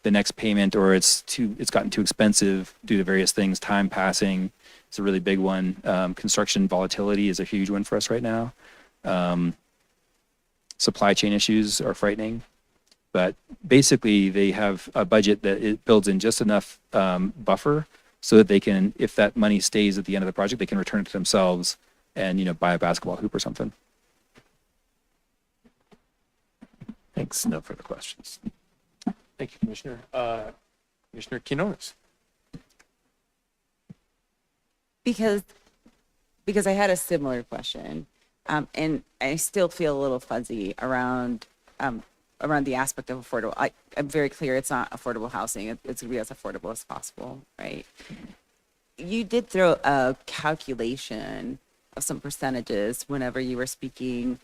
next payment, or it's gotten too expensive due to various things. Time passing is a really big one. Construction volatility is a huge one for us right now. Supply chain issues are frightening. But basically, they have a budget that it builds in just enough buffer so that they can, if that money stays at the end of the project, they can return it to themselves and buy a basketball hoop or something. Thanks. No further questions. Thank you, Commissioner. Commissioner Quinones. Because I had a similar question, and I still feel a little fuzzy around around the aspect of affordable. I'm very clear it's not affordable housing. It's going to be as affordable as possible, right? You did throw a calculation of some percentages whenever you were speaking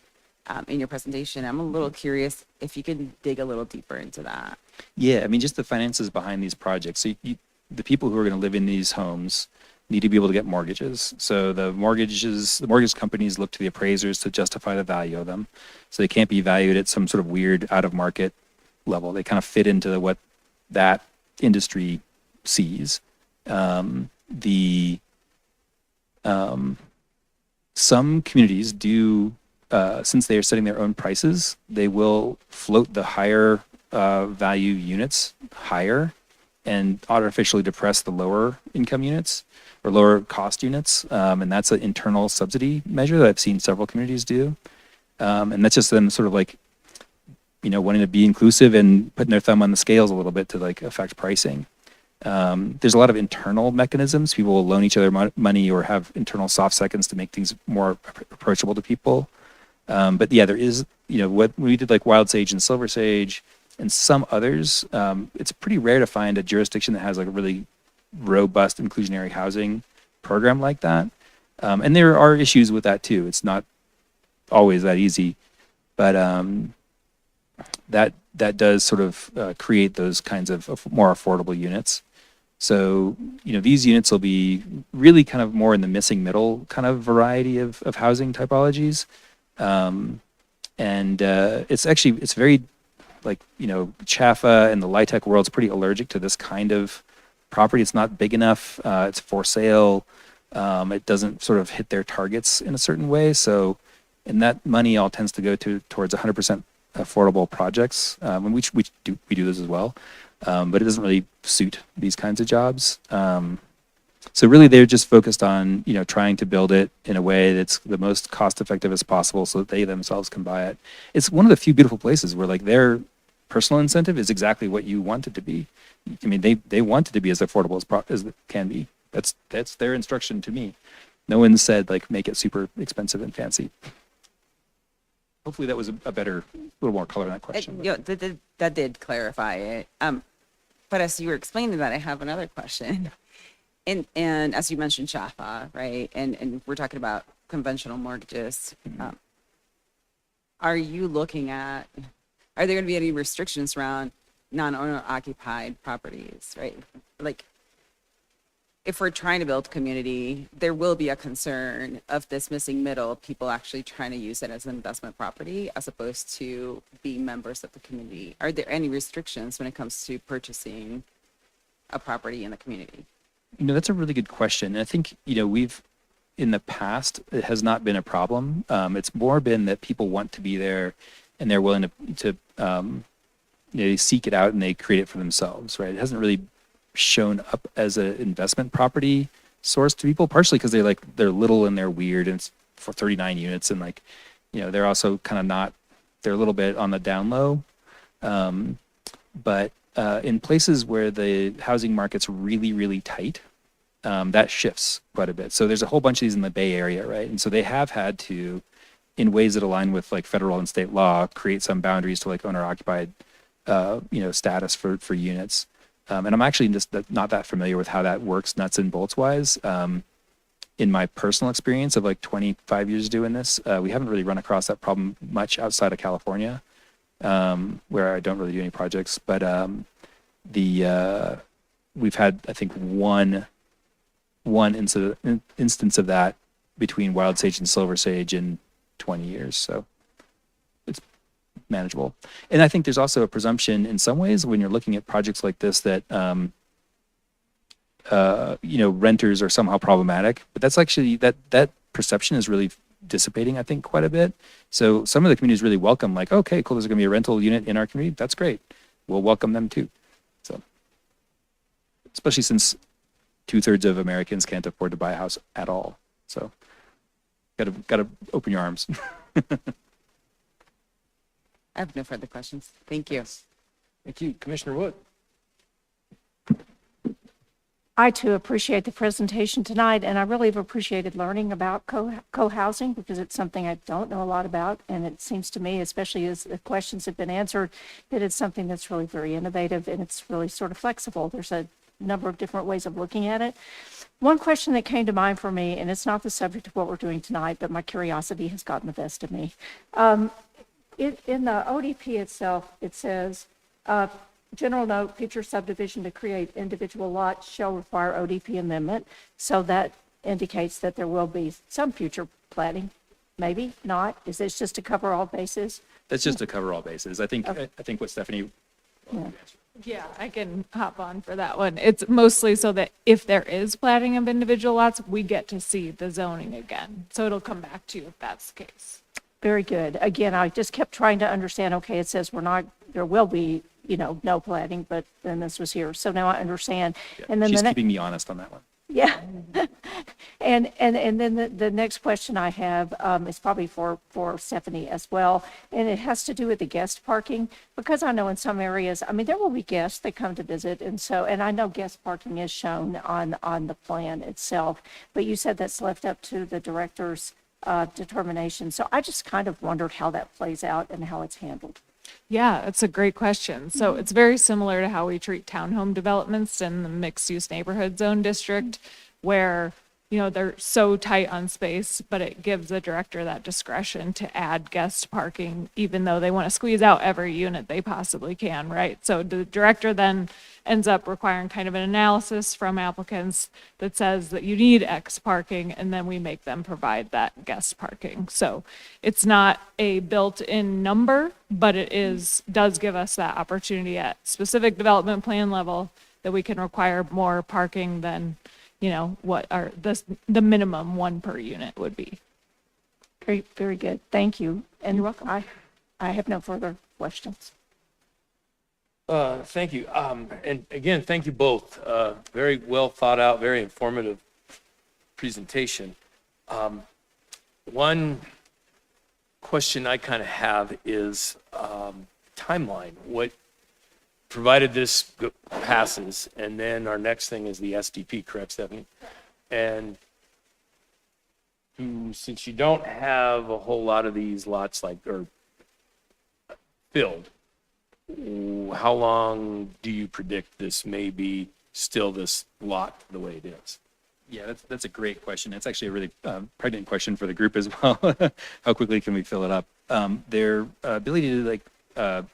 in your presentation. I'm a little curious if you can dig a little deeper into that. Yeah, I mean, just the finances behind these projects. So the people who are going to live in these homes need to be able to get mortgages. So the mortgage companies look to the appraisers to justify the value of them. So they can't be valued at some sort of weird out of market level. They kind of fit into what that industry sees. Some communities do, since they are setting their own prices, they will float the higher value units higher and artificially depress the lower income units or lower cost units. And that's an internal subsidy measure that I've seen several communities do. And that's just them sort of like, wanting to be inclusive and putting their thumb on the scales a little bit to like affect pricing. There's a lot of internal mechanisms. People will loan each other money or have internal soft seconds to make things more approachable to people. But yeah, there is, what we did like Wild Sage and Silver Sage and some others, it's pretty rare to find a jurisdiction that has like a really robust inclusionary housing program like that. And there are issues with that too. It's not always that easy, but that does sort of create those kinds of more affordable units. So, these units will be really kind of more in the missing middle kind of variety of housing typologies. And it's very like, Chaffa and the LIHTC world's pretty allergic to this kind of property. It's not big enough. It's for sale. It doesn't sort of hit their targets in a certain way. So, and that money all tends to go towards 100% affordable projects. And we do this as well. But it doesn't really suit these kinds of jobs. So really they're just focused on, trying to build it in a way that's the most cost effective as possible so that they themselves can buy it. It's one of the few beautiful places where like their personal incentive is exactly what you want it to be. I mean, they want it to be as affordable as it can be. That's their instruction to me. No one said like make it super expensive and fancy. Hopefully that was a little more color in that question. That did clarify it. But as you were explaining that, I have another question. And as you mentioned, Chaffa, right? And we're talking about conventional mortgages. Are you looking at, are there going to be any restrictions around non-owner occupied properties, right? Like, if we're trying to build community, there will be a concern of this missing middle, people actually trying to use it as an investment property as opposed to being members of the community. Are there any restrictions when it comes to purchasing a property in the community? That's a really good question. And I think, we've, in the past, it has not been a problem. It's more been that people want to be there and they're willing to they seek it out and they create it for themselves, right? It hasn't really shown up as an investment property source to people, partially because they're little and they're weird and it's for 39 units and like, they're also kind of not, they're a little bit on the down low. But in places where the housing market's really, really tight, that shifts quite a bit. So there's a whole bunch of these in the Bay Area, right? And so they have had to, in ways that align with like federal and state law, create some boundaries to like owner occupied, status for units. And I'm actually just not that familiar with how that works nuts and bolts wise. In my personal experience of like 25 years doing this, we haven't really run across that problem much outside of California, where I don't really do any projects. But we've had, I think, one instance of that between Wild Sage and Silver Sage in 20 years. So it's manageable. And I think there's also a presumption in some ways when you're looking at projects like this that, renters are somehow problematic, but that's actually, that perception is really dissipating, I think, quite a bit. So some of the communities really welcome, like, okay, cool, there's gonna be a rental unit in our community. That's great. We'll welcome them too. So, especially since 2/3 of Americans can't afford to buy a house at all. So gotta open your arms. I have no further questions. Thank you. Thank you. Commissioner Wood. I too appreciate the presentation tonight, and I really have appreciated learning about co-housing because it's something I don't know a lot about. And it seems to me, especially as the questions have been answered, that it's something that's really very innovative and it's really sort of flexible. There's a number of different ways of looking at it. One question that came to mind for me, and it's not the subject of what we're doing tonight, but my curiosity has gotten the best of me. In the ODP itself, it says, general note, future subdivision to create individual lots shall require ODP amendment. So that indicates that there will be some future plating, maybe not. Is this just to cover all bases? That's just to cover all bases. I think what Stephanie, Yeah, I can hop on for that one. It's mostly so that if there is plating of individual lots, we get to see the zoning again. So it'll come back to you if that's the case. Very good. Again, I just kept trying to understand, okay, it says there will be, no plating, but then this was here. So now I understand. And then she's keeping me honest on that one. yeah. And then the next question I have is probably for Stephanie as well. And it has to do with the guest parking, because I know in some areas, I mean, there will be guests that come to visit. And I know guest parking is shown on the plan itself, but you said that's left up to the director's determination. So I just kind of wondered how that plays out and how it's handled. Yeah, it's a great question. So it's very similar to how we treat townhome developments in the mixed-use neighborhood zone district, where, they're so tight on space, but it gives the director that discretion to add guest parking, even though they want to squeeze out every unit they possibly can, right? So the director then ends up requiring kind of an analysis from applicants that says that you need X parking, and then we make them provide that guest parking. So it's not a built-in number, but it does give us that opportunity at specific development plan level that we can require more parking than what the minimum one per unit would be. Great, very good. Thank you. And You're welcome. I have no further questions. Thank you. And again, thank you both. Very well thought out, very informative presentation. One question I kind of have is timeline. Provided this passes, and then our next thing is the SDP, correct, Stephanie? And since you don't have a whole lot of these lots filled, how long do you predict this may be still this lot the way it is? Yeah, that's a great question. It's actually a really pregnant question for the group as well. How quickly can we fill it up? Their ability to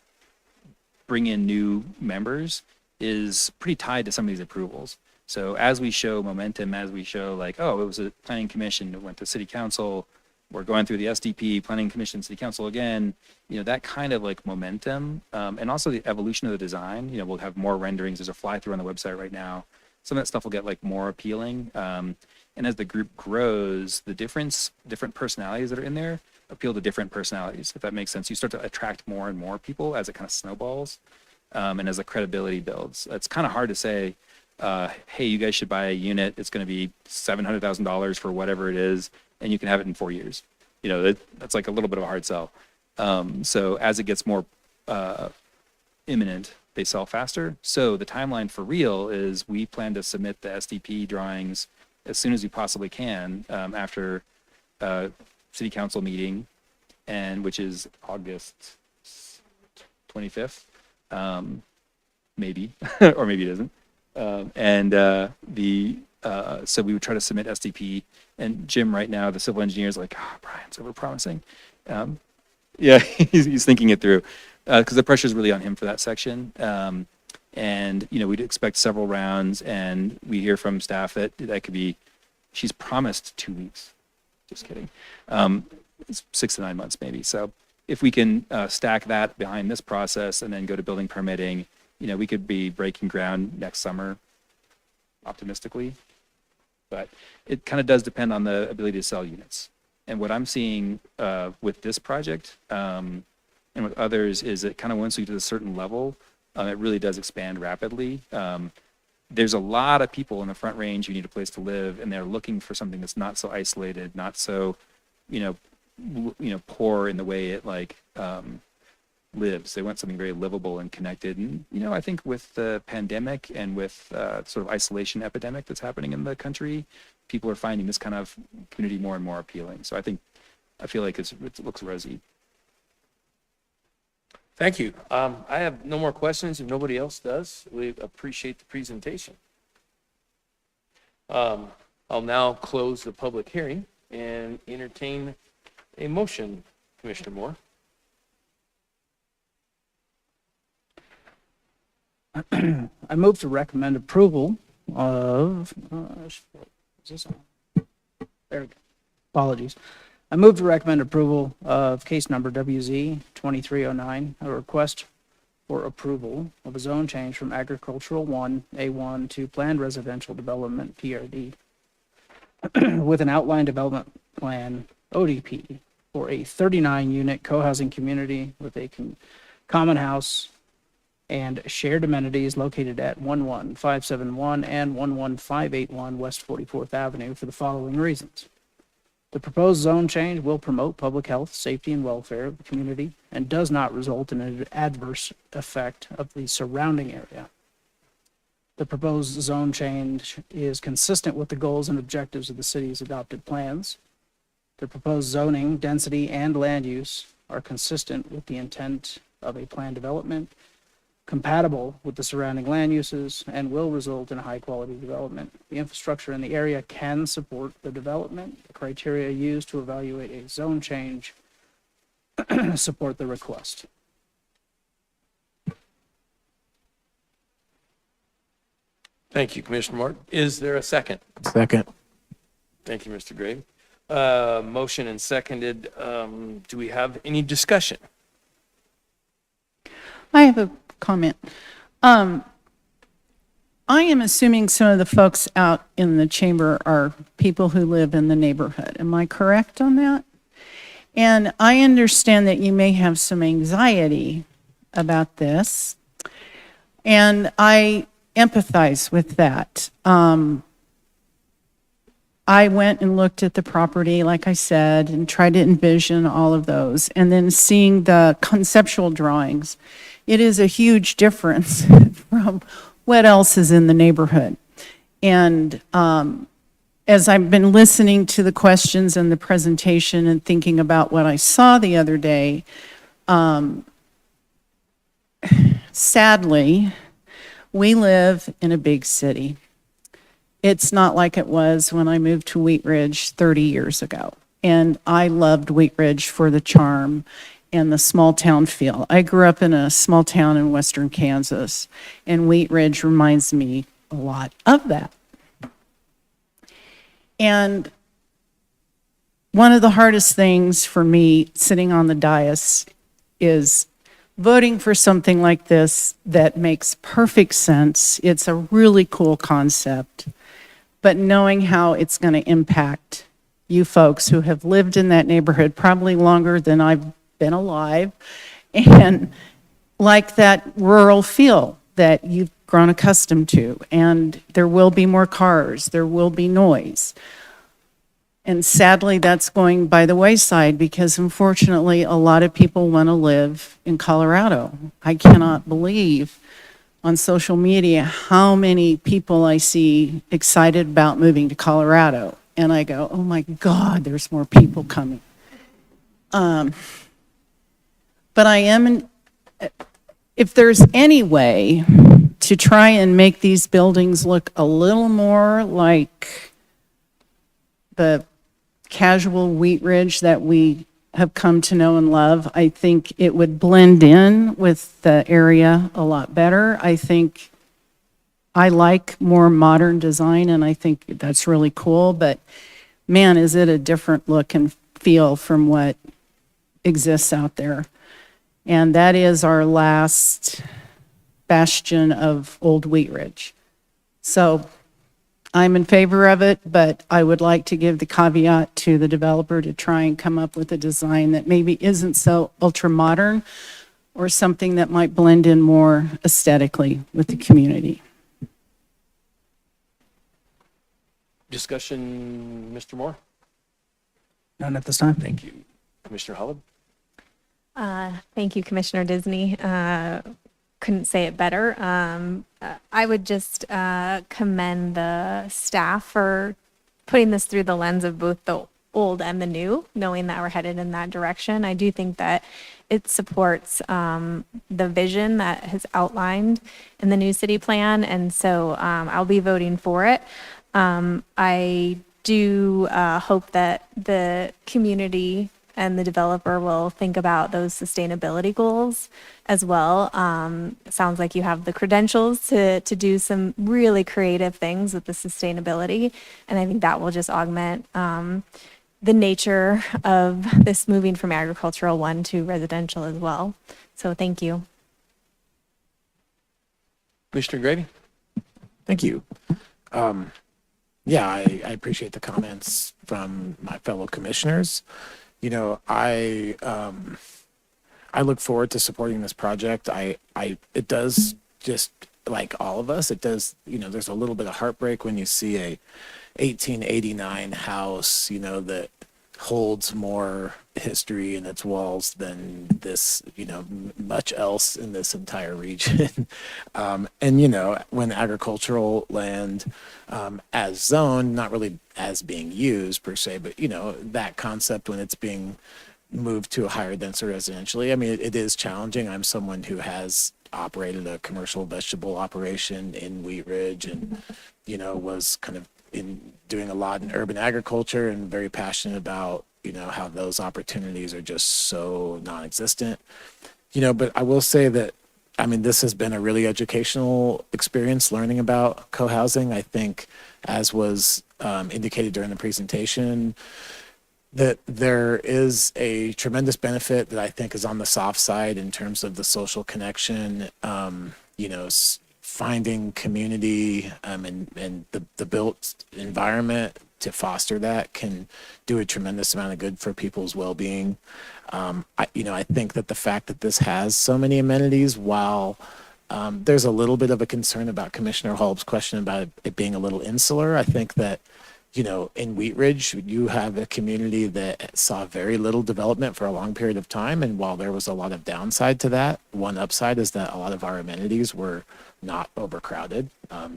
bring in new members is pretty tied to some of these approvals. So as we show momentum, as we show it was a planning commission, it went to city council, we're going through the SDP, planning commission, city council again, that kind of momentum, and also the evolution of the design, we'll have more renderings. There's a fly through on the website right now. Some of that stuff will get more appealing. And as the group grows, the different personalities that are in there appeal to different personalities, if that makes sense. You start to attract more and more people as it kind of snowballs, and as the credibility builds. It's kind of hard to say, hey, you guys should buy a unit. It's going to be $700,000 for whatever it is, and you can have it in 4 years. That's a little bit of a hard sell. So as it gets more imminent, they sell faster. So the timeline for real is we plan to submit the SDP drawings as soon as we possibly can after city council meeting, and which is August 25th, maybe, or maybe it isn't. So we would try to submit SDP, and Jim right now, the civil engineer, is Brian's overpromising. Yeah, he's thinking it through, because the pressure is really on him for that section. And we'd expect several rounds, and we hear from staff that could be, she's promised 2 weeks. Just kidding. It's 6 to 9 months maybe. So if we can stack that behind this process and then go to building permitting, we could be breaking ground next summer, optimistically. But it kind of does depend on the ability to sell units. And what I'm seeing with this project and with others is that kind of once we get to a certain level, it really does expand rapidly. There's a lot of people in the Front Range who need a place to live, and they're looking for something that's not so isolated, not so, poor in the way it lives. They want something very livable and connected. And, you know, I think with the pandemic and with sort of isolation epidemic that's happening in the country, people are finding this kind of community more and more appealing. So I feel like it looks rosy. Thank you. I have no more questions. If nobody else does, we appreciate the presentation. I'll now close the public hearing and entertain a motion, Commissioner Moore. I move to recommend approval of, is this on? There we go. Apologies. I move to recommend approval of case number WZ 2309, a request for approval of a zone change from agricultural 1, A1 to planned residential development, PRD, with an outline development plan, ODP, for a 39-unit co-housing community with a common house and shared amenities located at 11571 and 11581 West 44th Avenue for the following reasons. The proposed zone change will promote public health, safety, and welfare of the community and does not result in an adverse effect of the surrounding area. The proposed zone change is consistent with the goals and objectives of the city's adopted plans. The proposed zoning, density, and land use are consistent with the intent of a planned development, compatible with the surrounding land uses, and will result in a high-quality development. The infrastructure in the area can support the development. The criteria used to evaluate a zone change support the request. Thank you, Commissioner Moore. Is there a second? Second. Thank you, Mr. Gray. Motion and seconded. Do we have any discussion? I have a comment. I am assuming some of the folks out in the chamber are people who live in the neighborhood. Am I correct on that? And I understand that you may have some anxiety about this, and I empathize with that. I went and looked at the property, like I said, and tried to envision all of those. And then seeing the conceptual drawings, it is a huge difference from what else is in the neighborhood. And as I've been listening to the questions and the presentation and thinking about what I saw the other day, sadly, we live in a big city. It's not like it was when I moved to Wheat Ridge 30 years ago. And I loved Wheat Ridge for the charm and the small town feel. I grew up in a small town in western Kansas, and Wheat Ridge reminds me a lot of that. And one of the hardest things for me sitting on the dais is voting for something like this that makes perfect sense. It's a really cool concept, but knowing how it's going to impact you folks who have lived in that neighborhood probably longer than I've been alive, and like that rural feel that you've grown accustomed to. And there will be more cars, there will be noise. And sadly, that's going by the wayside because unfortunately, a lot of people want to live in Colorado. I cannot believe on social media how many people I see excited about moving to Colorado. And I go, oh my God, there's more people coming. But I am, if there's any way to try and make these buildings look a little more like the casual Wheat Ridge that we have come to know and love, I think it would blend in with the area a lot better. I think I like more modern design, and I think that's really cool, but man, is it a different look and feel from what exists out there. And that is our last bastion of old Wheat Ridge. So I'm in favor of it, but I would like to give the caveat to the developer to try and come up with a design that maybe isn't so ultra modern or something that might blend in more aesthetically with the community. Discussion, Mr. Moore? None at this time. Thank you. Commissioner Holland? Thank you, Commissioner Disney. Couldn't say it better. I would just commend the staff for putting this through the lens of both the old and the new, knowing that we're headed in that direction. I do think that it supports the vision that has outlined in the new city plan, and so I'll be voting for it. I do hope that the community and the developer will think about those sustainability goals as well. It sounds like you have the credentials to do some really creative things with the sustainability, and I think that will just augment the nature of this moving from agricultural one to residential as well. So thank you. Commissioner Gravy? Thank you. Yeah, I appreciate the comments from my fellow commissioners. You know, I look forward to supporting this project. It does, just like all of us, it does, you know, there's a little bit of heartbreak when you see a 1889 house, you know, that holds more history in its walls than this, you know, much else in this entire region. And, you know, when agricultural land as zoned, not really as being used per se, but, you know, that concept when it's being moved to a higher density residentially, I mean, it is challenging. I'm someone who has operated a commercial vegetable operation in Wheat Ridge and, you know, was kind of in doing a lot in urban agriculture and very passionate about, you know, how those opportunities are just so non-existent, you know, but I will say that, I mean, this has been a really educational experience learning about co-housing. I think, as was indicated during the presentation, that there is a tremendous benefit that I think is on the soft side in terms of the social connection, you know, finding community and the built environment to foster that can do a tremendous amount of good for people's well-being. I think that the fact that this has so many amenities, while there's a little bit of a concern about Commissioner Halb's question about it being a little insular, I think that, you know, in Wheat Ridge, you have a community that saw very little development for a long period of time. And while there was a lot of downside to that, one upside is that a lot of our amenities were not overcrowded,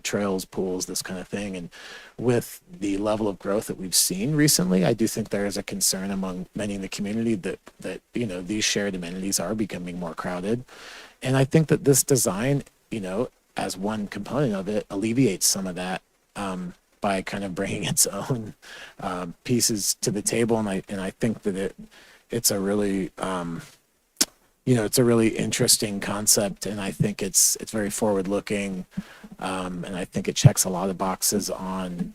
trails, pools, this kind of thing. And with the level of growth that we've seen recently, I do think there is a concern among many in the community that you know, these shared amenities are becoming more crowded. And I think that this design, you know, as one component of it, alleviates some of that by kind of bringing its own pieces to the table. And I think that it's a really you know, it's a really interesting concept, and I think it's very forward looking, and I think it checks a lot of boxes on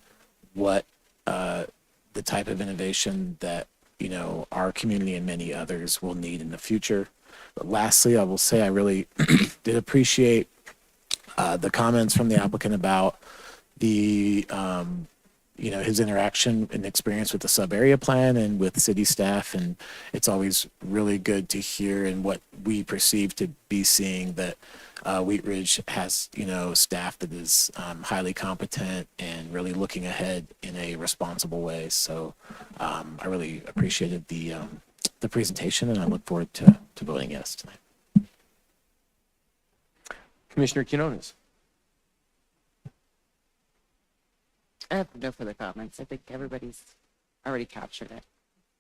what the type of innovation that, you know, our community and many others will need in the future. But lastly, I will say I really did appreciate the comments from the applicant about the you know, his interaction and experience with the sub-area plan and with city staff. And it's always really good to hear and what we perceive to be seeing that Wheat Ridge has, you know, staff that is highly competent and really looking ahead in a responsible way. So I really appreciated the presentation, and I look forward to voting yes tonight. Commissioner Quinones? I have no further comments. I think everybody's already captured it.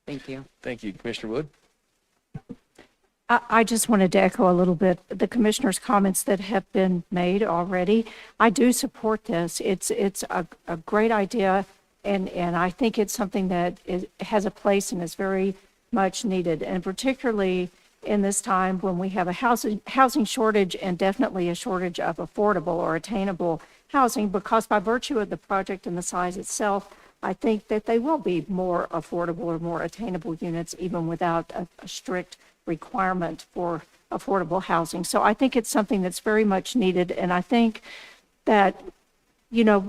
Thank you. Thank you. Commissioner Wood? I just wanted to echo a little bit the commissioner's comments that have been made already. I do support this. It's a great idea, and I think it's something that has a place and is very much needed, and particularly in this time when we have a housing shortage and definitely a shortage of affordable or attainable housing, because by virtue of the project and the size itself, I think that they will be more affordable or more attainable units even without a strict requirement for affordable housing. So I think it's something that's very much needed, and I think that you know,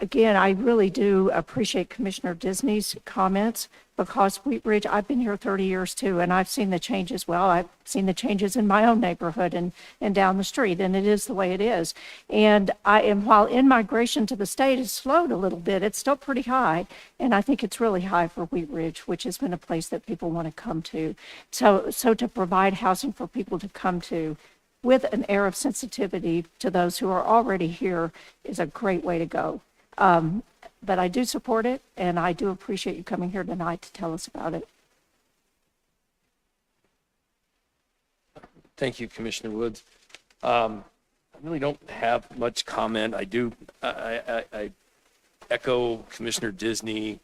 again, I really do appreciate Commissioner Disney's comments because Wheat Ridge, I've been here 30 years too, and I've seen the changes. Well, I've seen the changes in my own neighborhood and down the street, and it is the way it is. And while in-migration to the state has slowed a little bit, it's still pretty high. And I think it's really high for Wheat Ridge, which has been a place that people want to come to. So to provide housing for people to come to with an air of sensitivity to those who are already here is a great way to go. But I do support it, and I do appreciate you coming here tonight to tell us about it. Thank you, Commissioner Woods. I really don't have much comment. I echo Commissioner Disney.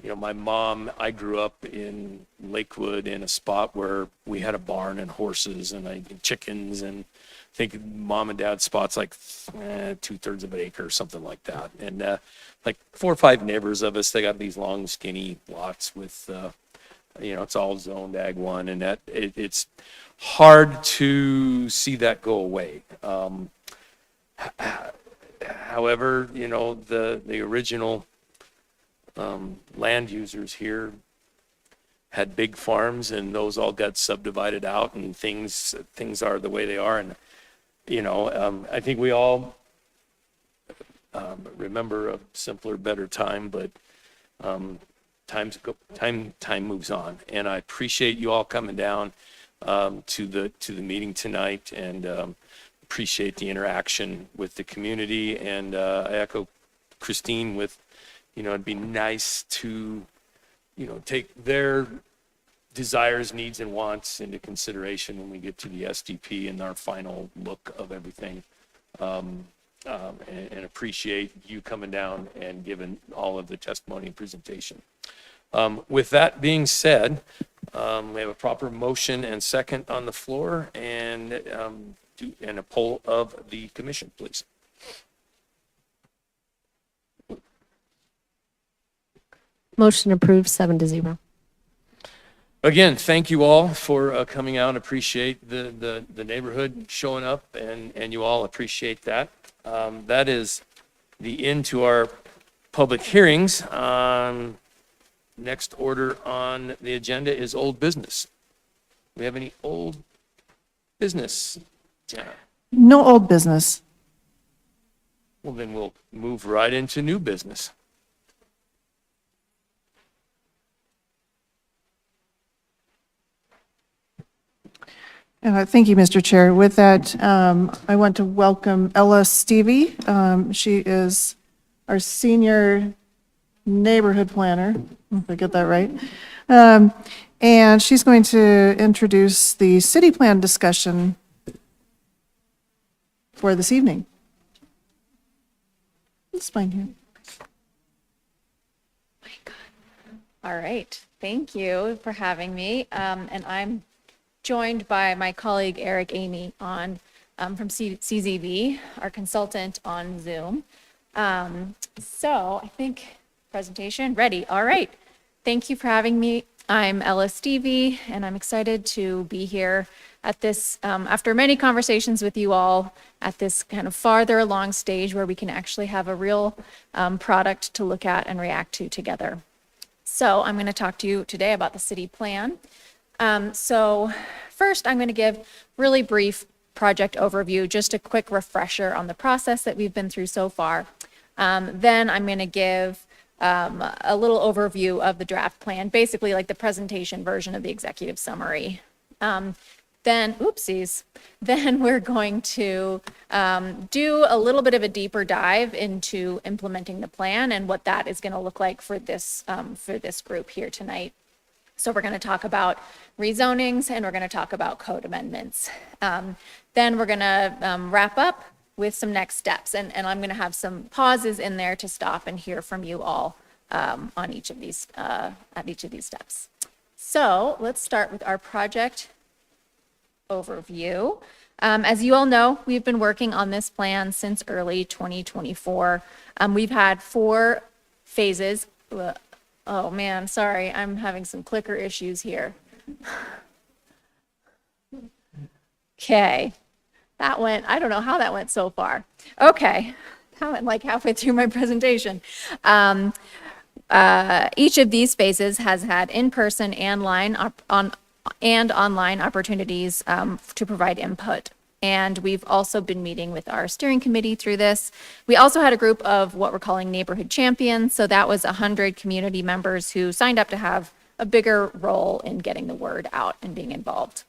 You know, my mom, I grew up in Lakewood in a spot where we had a barn and horses and chickens, and I think mom and dad's spot's like 2/3 of an acre or something like that. And like 4 or 5 neighbors of us, they got these long, skinny lots with, it's all zoned Ag 1, and it's hard to see that go away. However, the original land users here had big farms, and those all got subdivided out, and things are the way they are. And I think we all remember a simpler, better time, but time moves on. And I appreciate you all coming down to the meeting tonight, and appreciate the interaction with the community. And I echo Christine with, it'd be nice to, take their desires, needs, and wants into consideration when we get to the SDP and our final look of everything. And appreciate you coming down and giving all of the testimony and presentation. With that being said, we have a proper motion and second on the floor, and a poll of the commission, please. Motion approved, 7-0. Again, thank you all for coming out. Appreciate the neighborhood showing up, and you all appreciate that. That is the end to our public hearings. Next order on the agenda is old business. Do we have any old business? Yeah. No old business. Well, then we'll move right into new business. Thank you, Mr. Chair. With that, I want to welcome Ella Stevie. She is our senior neighborhood planner, if I get that right. And she's going to introduce the city plan discussion for this evening. It's fine here. All right, thank you for having me. And I'm joined by my colleague Eric Amy from CZV, our consultant on Zoom. So I think presentation ready. All right, thank you for having me. I'm Ella Stevie, and I'm excited to be here at this, after many conversations with you all, at this kind of farther along stage where we can actually have a real product to look at and react to together. So I'm going to talk to you today about the city plan. So first, I'm going to give really brief project overview, just a quick refresher on the process that we've been through so far. Then I'm going to give a little overview of the draft plan, basically like the presentation version of the executive summary. Then we're going to do a little bit of a deeper dive into implementing the plan and what that is going to look like for this group here tonight. So we're going to talk about rezonings, and we're going to talk about code amendments. Then we're going to wrap up with some next steps, and I'm going to have some pauses in there to stop and hear from you all on each of these steps. So let's start with our project overview. As you all know, we've been working on this plan since early 2024. We've had 4 phases. Oh man, sorry, I'm having some clicker issues here. Okay, I don't know how that went so far. Okay, comment like halfway through my presentation. Each of these spaces has had in-person and online opportunities to provide input. And we've also been meeting with our steering committee through this. We also had a group of what we're calling neighborhood champions. So that was 100 community members who signed up to have a bigger role in getting the word out and being involved.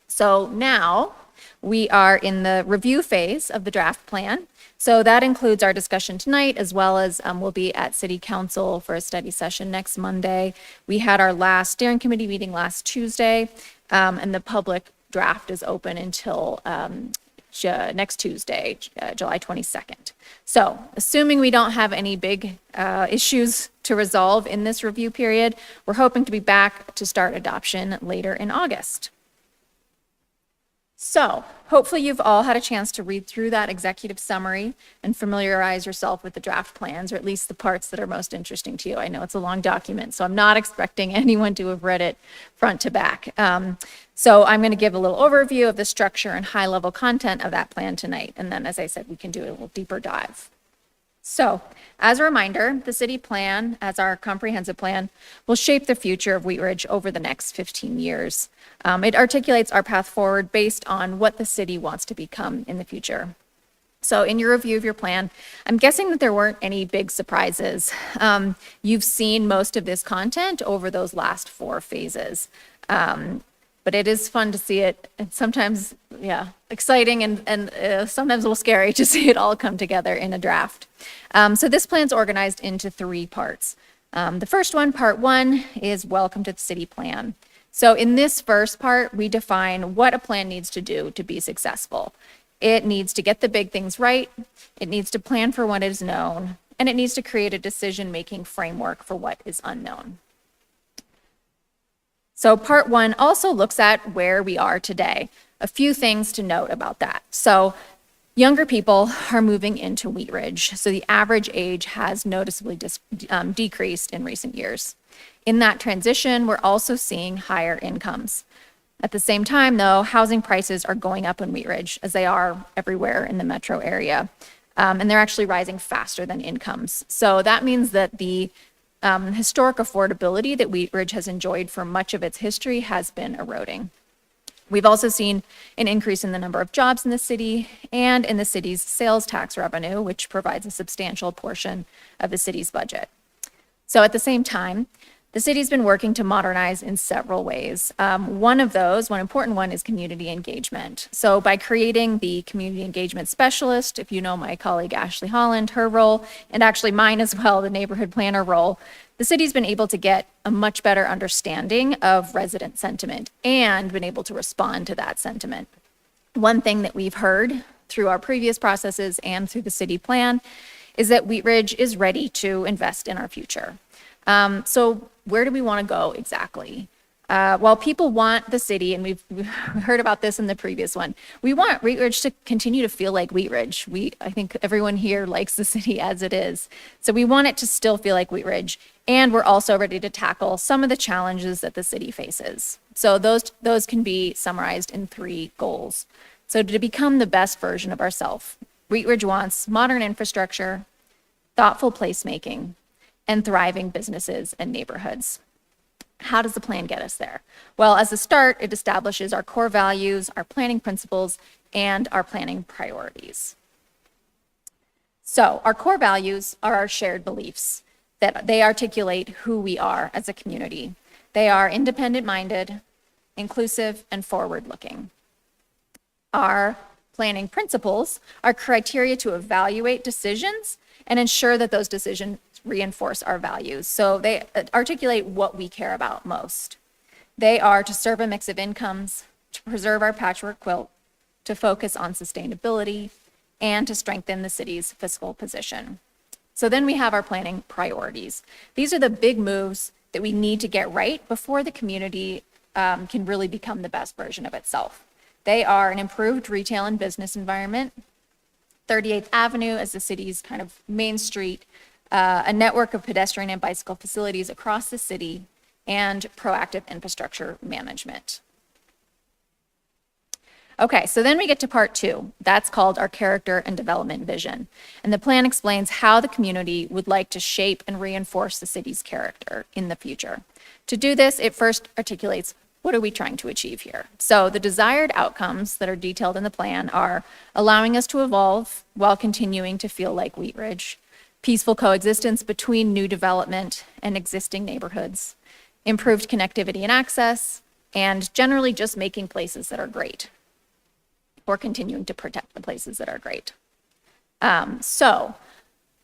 So now we are in the review phase of the draft plan. So that includes our discussion tonight, as well as we'll be at City Council for a study session next Monday. We had our last steering committee meeting last Tuesday, and the public draft is open until next Tuesday, July 22nd. So assuming we don't have any big issues to resolve in this review period, we're hoping to be back to start adoption later in August. So hopefully you've all had a chance to read through that executive summary and familiarize yourself with the draft plans, or at least the parts that are most interesting to you. I know it's a long document, so I'm not expecting anyone to have read it front to back. So I'm going to give a little overview of the structure and high-level content of that plan tonight. And then, as I said, we can do a little deeper dive. So, as a reminder, the city plan, as our comprehensive plan, will shape the future of Wheat Ridge over the next 15 years. It articulates our path forward based on what the city wants to become in the future. So in your review of your plan, I'm guessing that there weren't any big surprises. You've seen most of this content over those last 4 phases. But it is fun to see it, and sometimes, exciting and sometimes a little scary to see it all come together in a draft. So this plan's organized into 3 parts. The first one, part 1, is welcome to the city plan. So in this first part, we define what a plan needs to do to be successful. It needs to get the big things right, it needs to plan for what is known, and it needs to create a decision-making framework for what is unknown. So part 1 also looks at where we are today. A few things to note about that. So younger people are moving into Wheat Ridge. So the average age has noticeably decreased in recent years. In that transition, we're also seeing higher incomes. At the same time, though, housing prices are going up in Wheat Ridge, as they are everywhere in the metro area. And they're actually rising faster than incomes. So that means that the historic affordability that Wheat Ridge has enjoyed for much of its history has been eroding. We've also seen an increase in the number of jobs in the city and in the city's sales tax revenue, which provides a substantial portion of the city's budget. So at the same time, the city's been working to modernize in several ways. One important one is community engagement. So by creating the community engagement specialist, if you know my colleague Ashley Holland, her role, and actually mine as well, the neighborhood planner role, the city's been able to get a much better understanding of resident sentiment and been able to respond to that sentiment. One thing that we've heard through our previous processes and through the city plan is that Wheat Ridge is ready to invest in our future. So where do we want to go exactly? Well, people want the city, and we've heard about this in the previous one. We want Wheat Ridge to continue to feel like Wheat Ridge. I think everyone here likes the city as it is. So we want it to still feel like Wheat Ridge. And we're also ready to tackle some of the challenges that the city faces. So those can be summarized in 3 goals. So to become the best version of ourselves, Wheat Ridge wants modern infrastructure, thoughtful placemaking, and thriving businesses and neighborhoods. How does the plan get us there? Well, as a start, it establishes our core values, our planning principles, and our planning priorities. So our core values are our shared beliefs, that they articulate who we are as a community. They are independent-minded, inclusive, and forward-looking. Our planning principles are criteria to evaluate decisions and ensure that those decisions reinforce our values. So they articulate what we care about most. They are to serve a mix of incomes, to preserve our patchwork quilt, to focus on sustainability, and to strengthen the city's fiscal position. So then we have our planning priorities. These are the big moves that we need to get right before the community can really become the best version of itself. They are an improved retail and business environment, 38th Avenue as the city's kind of main street, a network of pedestrian and bicycle facilities across the city, and proactive infrastructure management. Okay, so then we get to part 2. That's called our character and development vision. And the plan explains how the community would like to shape and reinforce the city's character in the future. To do this, it first articulates, what are we trying to achieve here? So the desired outcomes that are detailed in the plan are allowing us to evolve while continuing to feel like Wheat Ridge, peaceful coexistence between new development and existing neighborhoods, improved connectivity and access, and generally just making places that are great, or continuing to protect the places that are great. So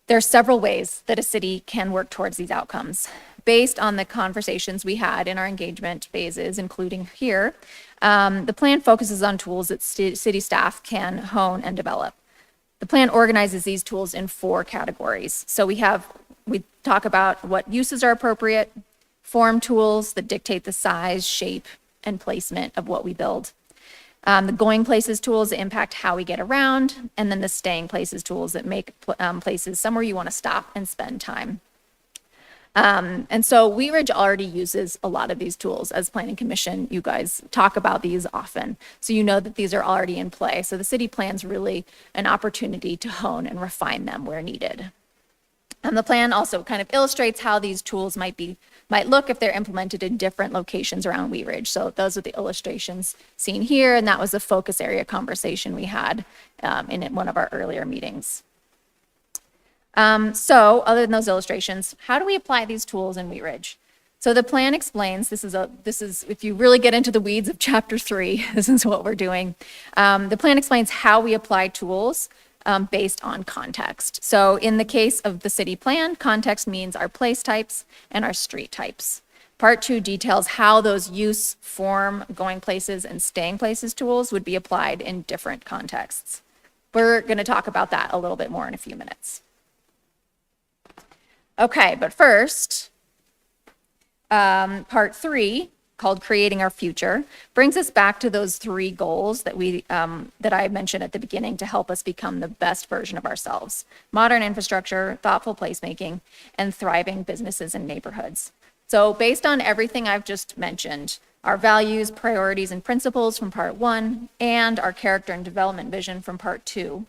there are several ways that a city can work towards these outcomes. Based on the conversations we had in our engagement phases, including here, the plan focuses on tools that city staff can hone and develop. The plan organizes these tools in 4 categories. So we talk about what uses are appropriate, form tools that dictate the size, shape, and placement of what we build. The going places tools that impact how we get around, and then the staying places tools that make places somewhere you want to stop and spend time. And so Wheat Ridge already uses a lot of these tools. As Planning Commission, you guys talk about these often. So you know that these are already in play. So the city plan's really an opportunity to hone and refine them where needed. And the plan also kind of illustrates how these tools might look if they're implemented in different locations around Wheat Ridge. So those are the illustrations seen here, and that was a focus area conversation we had in one of our earlier meetings. So other than those illustrations, how do we apply these tools in Wheat Ridge? So the plan explains, this is if you really get into the weeds of chapter 3, this is what we're doing. The plan explains how we apply tools based on context. So in the case of the city plan, context means our place types and our street types. Part 2 details how those use, form, going places, and staying places tools would be applied in different contexts. We're going to talk about that a little bit more in a few minutes. Okay, but first, part 3, called Creating Our Future, brings us back to those 3 goals that I mentioned at the beginning to help us become the best version of ourselves: modern infrastructure, thoughtful placemaking, and thriving businesses and neighborhoods. So based on everything I've just mentioned, our values, priorities, and principles from part 1, and our character and development vision from part 2,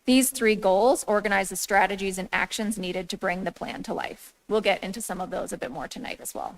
these 3 goals organize the strategies and actions needed to bring the plan to life. We'll get into some of those a bit more tonight as well.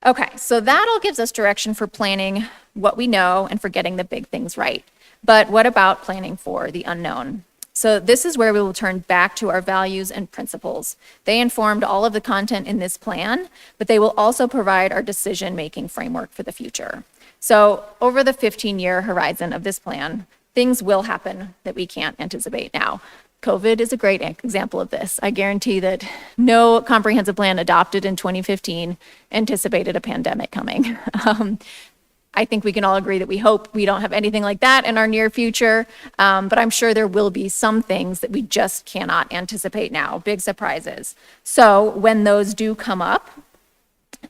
Okay, so that all gives us direction for planning what we know and for getting the big things right. But what about planning for the unknown? So this is where we will turn back to our values and principles. They informed all of the content in this plan, but they will also provide our decision-making framework for the future. So over the 15-year horizon of this plan, things will happen that we can't anticipate now. COVID is a great example of this. I guarantee that no comprehensive plan adopted in 2015 anticipated a pandemic coming. I think we can all agree that we hope we don't have anything like that in our near future, but I'm sure there will be some things that we just cannot anticipate now, big surprises. So when those do come up,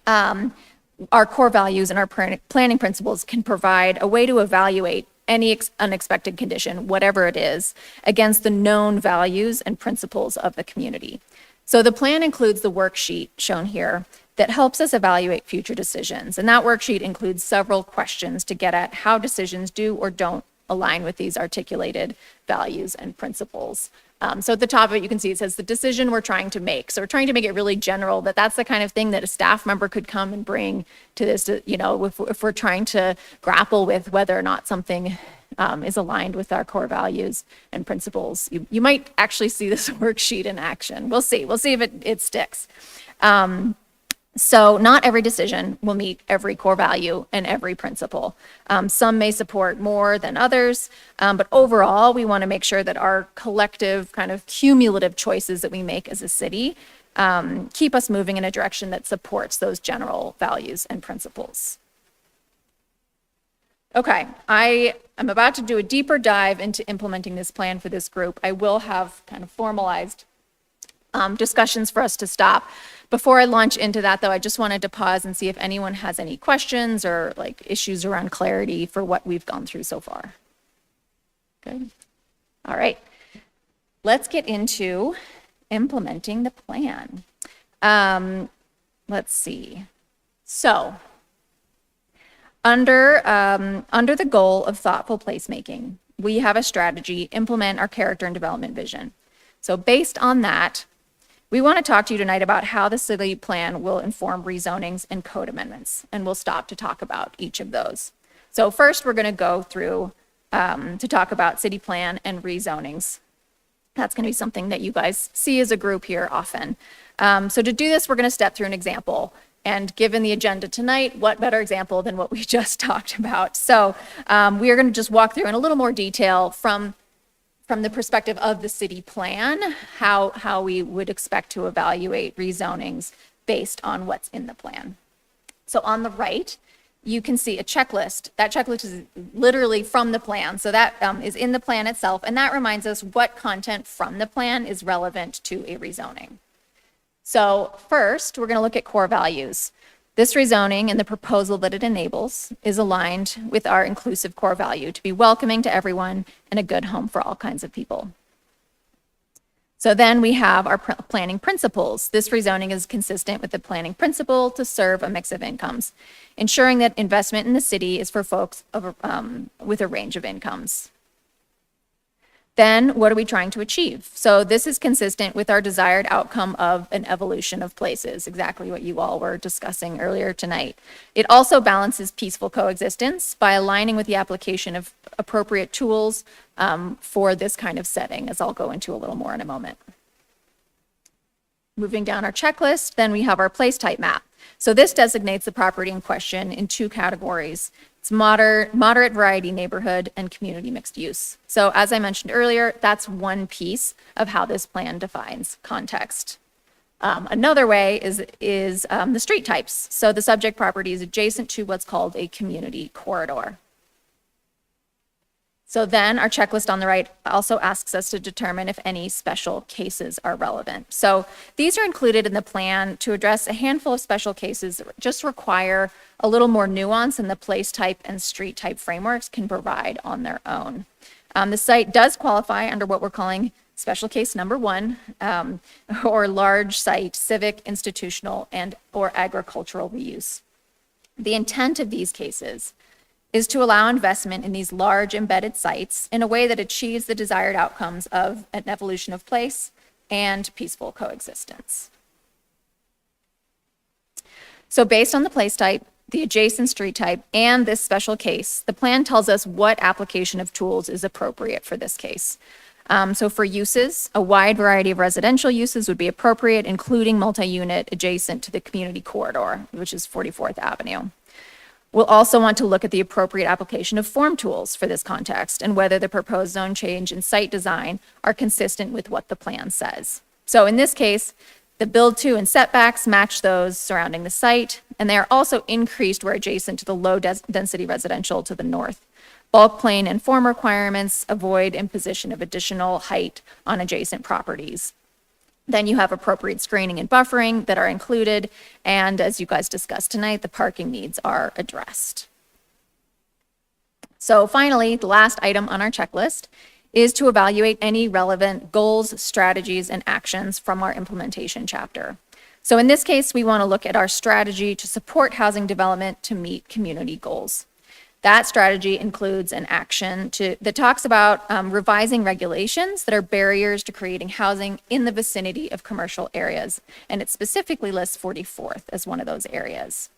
our core values and our planning principles can provide a way to evaluate any unexpected condition, whatever it is, against the known values and principles of the community. So the plan includes the worksheet shown here that helps us evaluate future decisions. And that worksheet includes several questions to get at how decisions do or don't align with these articulated values and principles. So at the top of it, you can see it says the decision we're trying to make. So we're trying to make it really general, that that's the kind of thing that a staff member could come and bring to this, if we're trying to grapple with whether or not something is aligned with our core values and principles. You might actually see this worksheet in action. We'll see if it sticks. So not every decision will meet every core value and every principle. Some may support more than others, but overall, we want to make sure that our collective kind of cumulative choices that we make as a city keep us moving in a direction that supports those general values and principles. Okay, I am about to do a deeper dive into implementing this plan for this group. I will have kind of formalized discussions for us to stop. Before I launch into that, though, I just wanted to pause and see if anyone has any questions or like issues around clarity for what we've gone through so far. Good. All right. Let's get into implementing the plan. Let's see. So Under the goal of thoughtful placemaking, we have a strategy, implement our character and development vision. So based on that, we want to talk to you tonight about how the city plan will inform rezonings and code amendments, and we'll stop to talk about each of those. So first, we're going to go through to talk about city plan and rezonings. That's going to be something that you guys see as a group here often. So to do this, we're going to step through an example. And given the agenda tonight, what better example than what we just talked about? So we are going to just walk through in a little more detail from the perspective of the city plan, how we would expect to evaluate rezonings based on what's in the plan. So on the right, you can see a checklist. That checklist is literally from the plan. So that is in the plan itself. And that reminds us what content from the plan is relevant to a rezoning. So first, we're going to look at core values. This rezoning and the proposal that it enables is aligned with our inclusive core value to be welcoming to everyone and a good home for all kinds of people. So then we have our planning principles. This rezoning is consistent with the planning principle to serve a mix of incomes, ensuring that investment in the city is for folks with a range of incomes. Then what are we trying to achieve? So this is consistent with our desired outcome of an evolution of places, exactly what you all were discussing earlier tonight. It also balances peaceful coexistence by aligning with the application of appropriate tools for this kind of setting, as I'll go into a little more in a moment. Moving down our checklist, then we have our place type map. So this designates the property in question in two categories. It's moderate variety neighborhood and community mixed use. So as I mentioned earlier, that's one piece of how this plan defines context. Another way is the street types. So the subject property is adjacent to what's called a community corridor. So then our checklist on the right also asks us to determine if any special cases are relevant. So these are included in the plan to address a handful of special cases that just require a little more nuance than the place type and street type frameworks can provide on their own. The site does qualify under what we're calling special case number 1, or large site, civic, institutional, and or agricultural reuse. The intent of these cases is to allow investment in these large embedded sites in a way that achieves the desired outcomes of an evolution of place and peaceful coexistence. So based on the place type, the adjacent street type, and this special case, the plan tells us what application of tools is appropriate for this case. So for uses, a wide variety of residential uses would be appropriate, including multi-unit adjacent to the community corridor, which is 44th Avenue. We'll also want to look at the appropriate application of form tools for this context and whether the proposed zone change and site design are consistent with what the plan says. So in this case, the build to and setbacks match those surrounding the site, and they are also increased where adjacent to the low density residential to the north. Bulk plane and form requirements avoid imposition of additional height on adjacent properties. Then you have appropriate screening and buffering that are included. And as you guys discussed tonight, the parking needs are addressed. So finally, the last item on our checklist is to evaluate any relevant goals, strategies, and actions from our implementation chapter. So in this case, we want to look at our strategy to support housing development to meet community goals. That strategy includes an action that talks about revising regulations that are barriers to creating housing in the vicinity of commercial areas. And it specifically lists 44th as one of those areas.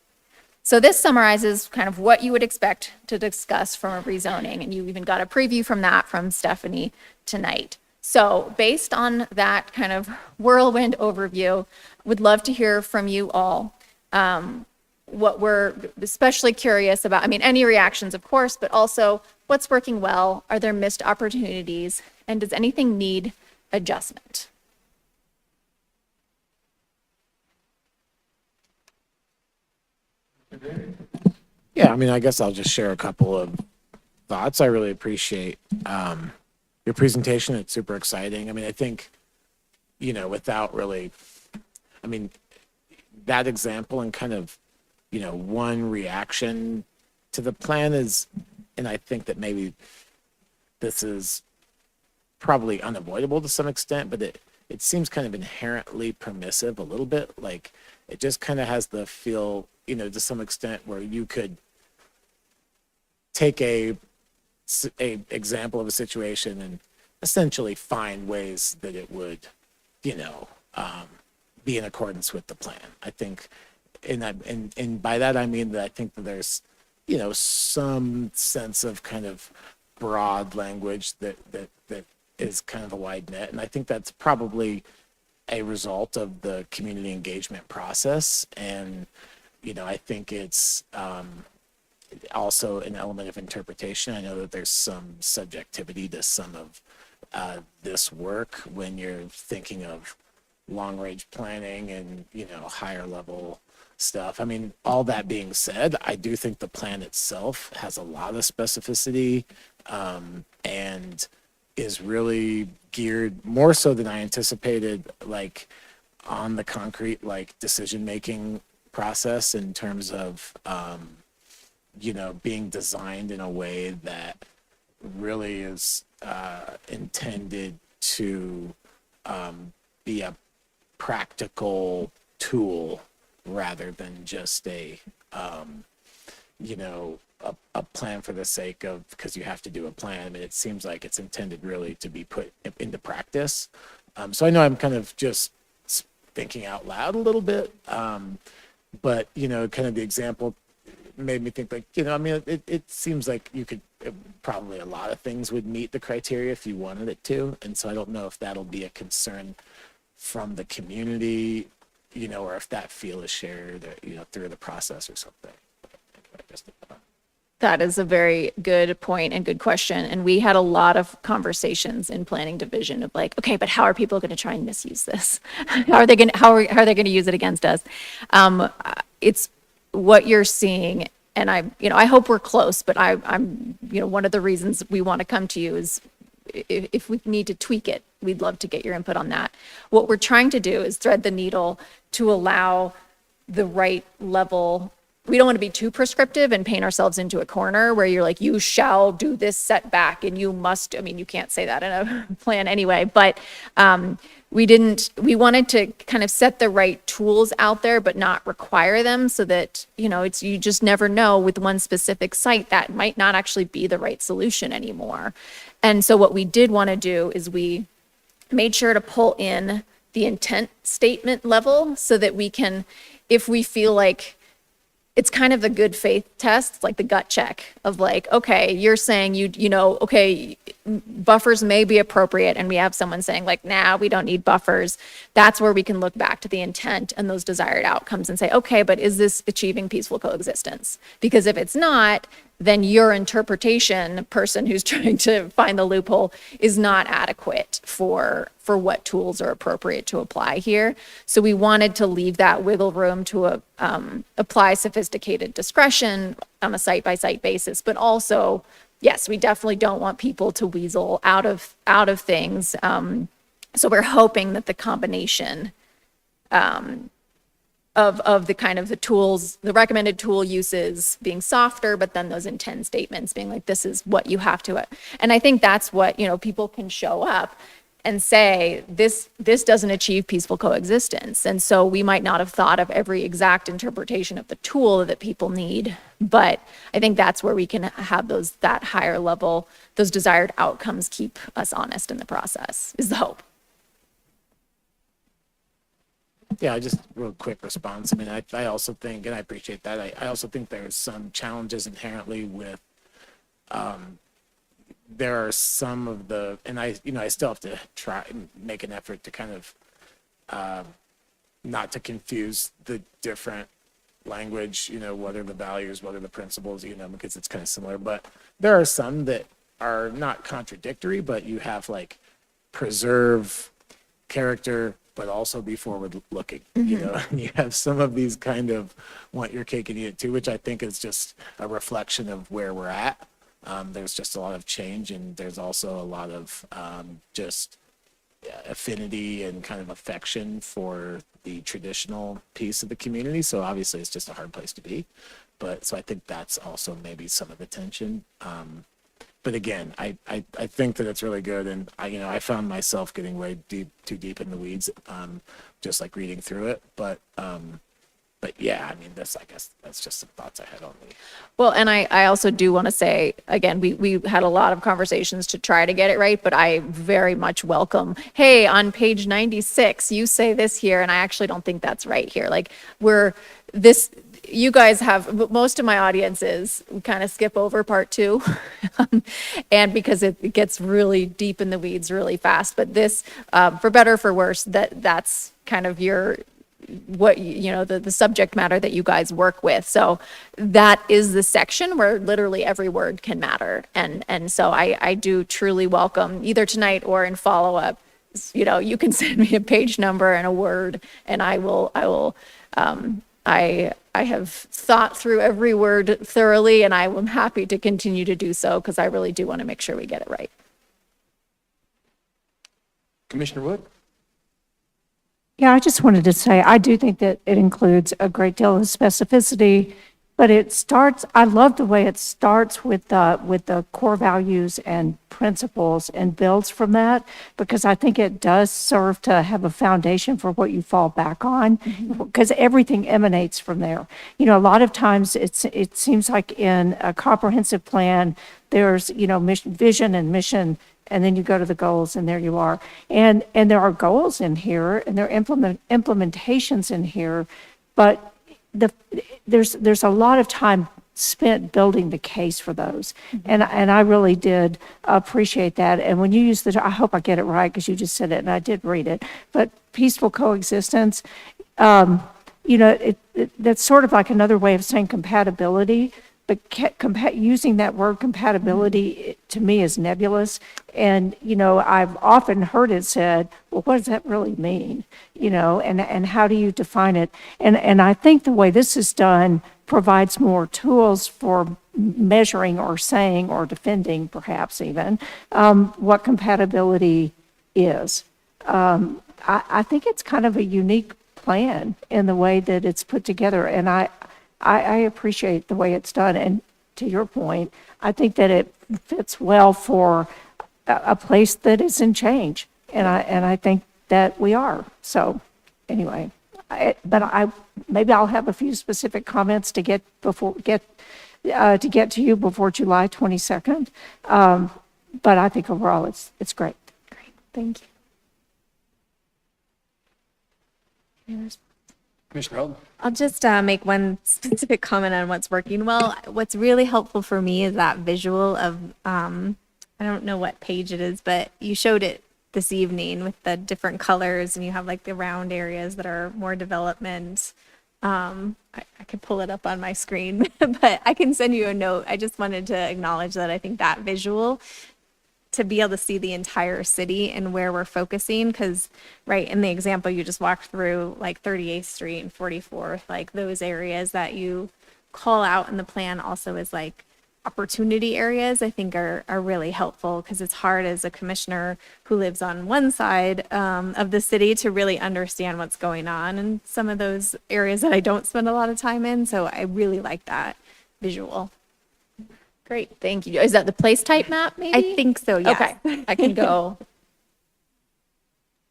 So this summarizes kind of what you would expect to discuss from a rezoning. And you even got a preview from that from Stephanie tonight. So based on that kind of whirlwind overview, would love to hear from you all. What we're especially curious about, I mean, any reactions, of course, but also what's working well? Are there missed opportunities? And does anything need adjustment? Yeah, I mean, I guess I'll just share a couple of thoughts. I really appreciate your presentation. It's super exciting. I mean, I think, without really, that example and kind of, one reaction to the plan is, and I think that maybe this is probably unavoidable to some extent, but it seems kind of inherently permissive a little bit. Like it just kind of has the feel, to some extent where you could take a example of a situation and essentially find ways that it would, be in accordance with the plan. I think, and by that I mean that I think that there's, some sense of kind of broad language that is kind of a wide net, and I think that's probably a result of the community engagement process. And I think it's also an element of interpretation. I know that there's some subjectivity to some of this work when you're thinking of long range planning and higher level stuff. I mean, all that being said, I do think the plan itself has a lot of specificity and is really geared more so than I anticipated, like on the concrete, like decision making process in terms of being designed in a way that really is intended to be a practical tool rather than just a plan for the sake of, because you have to do a plan. I mean, it seems like it's intended really to be put into practice. So I know I'm kind of just thinking out loud a little bit, but kind of the example made me think, like, I mean, it seems like you could probably, a lot of things would meet the criteria if you wanted it to. And so I don't know if that'll be a concern from the community, or if that feel is shared, through the process or something. That is a very good point and good question. And we had a lot of conversations in planning division of like, okay, but how are people going to try and misuse this? How are they going to use it against us? It's what you're seeing. And I hope we're close, but I'm one of the reasons we want to come to you is if we need to tweak it, we'd love to get your input on that. What we're trying to do is thread the needle to allow the right level. We don't want to be too prescriptive and paint ourselves into a corner where you're like, you shall do this setback and you must. I mean, you can't say that in a plan anyway, but we wanted to kind of set the right tools out there, but not require them so that, you just never know with one specific site that might not actually be the right solution anymore. And so what we did want to do is we made sure to pull in the intent statement level so that we can, if we feel like it's kind of the good faith test, it's like the gut check of like, okay, you're saying okay, buffers may be appropriate, and we have someone saying like, nah, we don't need buffers. That's where we can look back to the intent and those desired outcomes and say, okay, but is this achieving peaceful coexistence? Because if it's not, then your interpretation, person who's trying to find the loophole, is not adequate for what tools are appropriate to apply here. So we wanted to leave that wiggle room to apply sophisticated discretion on a site-by-site basis, but also, yes, we definitely don't want people to weasel out of things. So we're hoping that the combination of the kind of the tools, the recommended tool uses being softer, but then those intent statements being like, this is what you have to. And I think that's what, people can show up and say, this doesn't achieve peaceful coexistence. And so we might not have thought of every exact interpretation of the tool that people need, but I think that's where we can have that higher level, those desired outcomes keep us honest in the process, is the hope. Yeah, just real quick response. I mean, I also think, and I appreciate that, I also think there's some challenges inherently with, there are some of the, and I still have to try and make an effort to kind of, not to confuse the different language, what are the values, what are the principles, because it's kind of similar, but there are some that are not contradictory, but you have like preserve character, but also be forward looking, and you have some of these kind of want your cake and eat it too, which I think is just a reflection of where we're at. There's just a lot of change, and there's also a lot of just affinity and kind of affection for the traditional piece of the community. So obviously it's just a hard place to be. But so I think that's also maybe some of the tension. But again, I think that it's really good, and I found myself getting way too deep in the weeds, just like reading through it. But yeah, I mean, I guess that's just some thoughts I had on the. Well, and I also do want to say, again, we had a lot of conversations to try to get it right, but I very much welcome, hey, on page 96, you say this here, and I actually don't think that's right here. Like, you guys have, most of my audiences kind of skip over part 2, and because it gets really deep in the weeds really fast. But this, for better or for worse, that's kind of the subject matter that you guys work with. So that is the section where literally every word can matter. And so I do truly welcome, either tonight or in follow-up, you can send me a page number and a word, and I have thought through every word thoroughly, and I am happy to continue to do so because I really do want to make sure we get it right. Commissioner Wood? Yeah, I just wanted to say, I do think that it includes a great deal of specificity, but I love the way it starts with the core values and principles and builds from that, because I think it does serve to have a foundation for what you fall back on, because everything emanates from there. A lot of times it seems like in a comprehensive plan, there's, mission, vision and mission, and then you go to the goals, and there you are. And there are goals in here, and there are implementations in here, but there's a lot of time spent building the case for those. And I really did appreciate that. And when you use I hope I get it right, because you just said it, and I did read it, but peaceful coexistence, that's sort of like another way of saying compatibility. But using that word compatibility to me is nebulous. And, I've often heard it said, well, what does that really mean? And how do you define it? And I think the way this is done provides more tools for measuring or saying or defending, perhaps even, what compatibility is. I think it's kind of a unique plan in the way that it's put together. And I appreciate the way it's done. And to your point, I think that it fits well for a place that is in change. And I think that we are. So anyway, maybe I'll have a few specific comments to get to you before July 22nd. But I think overall it's great. Great, thank you. Commissioner Held? I'll just make one specific comment on what's working well. What's really helpful for me is that visual of, I don't know what page it is, but you showed it this evening with the different colors, and you have like the round areas that are more development. I could pull it up on my screen, but I can send you a note. I just wanted to acknowledge that I think that visual, to be able to see the entire city and where we're focusing, because right in the example you just walked through, like 38th Street and 44th, like those areas that you call out in the plan also as like opportunity areas, I think are really helpful, because it's hard as a commissioner who lives on one side of the city to really understand what's going on in some of those areas that I don't spend a lot of time in. So I really like that visual. Great, thank you. Is that the place type map, maybe? I think so, yes. Okay, I can go.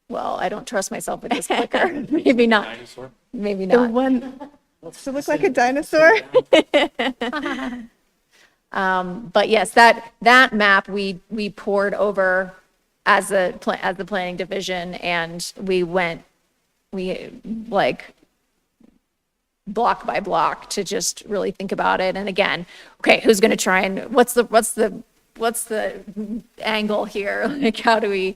Well, I don't trust myself with this clicker. Maybe not. Dinosaur? Maybe The not. one, does it look like a dinosaur? But yes, that map we poured over as the planning division, and we like block by block to just really think about it. And again, okay, who's going to try and what's the angle here? Like, how do we,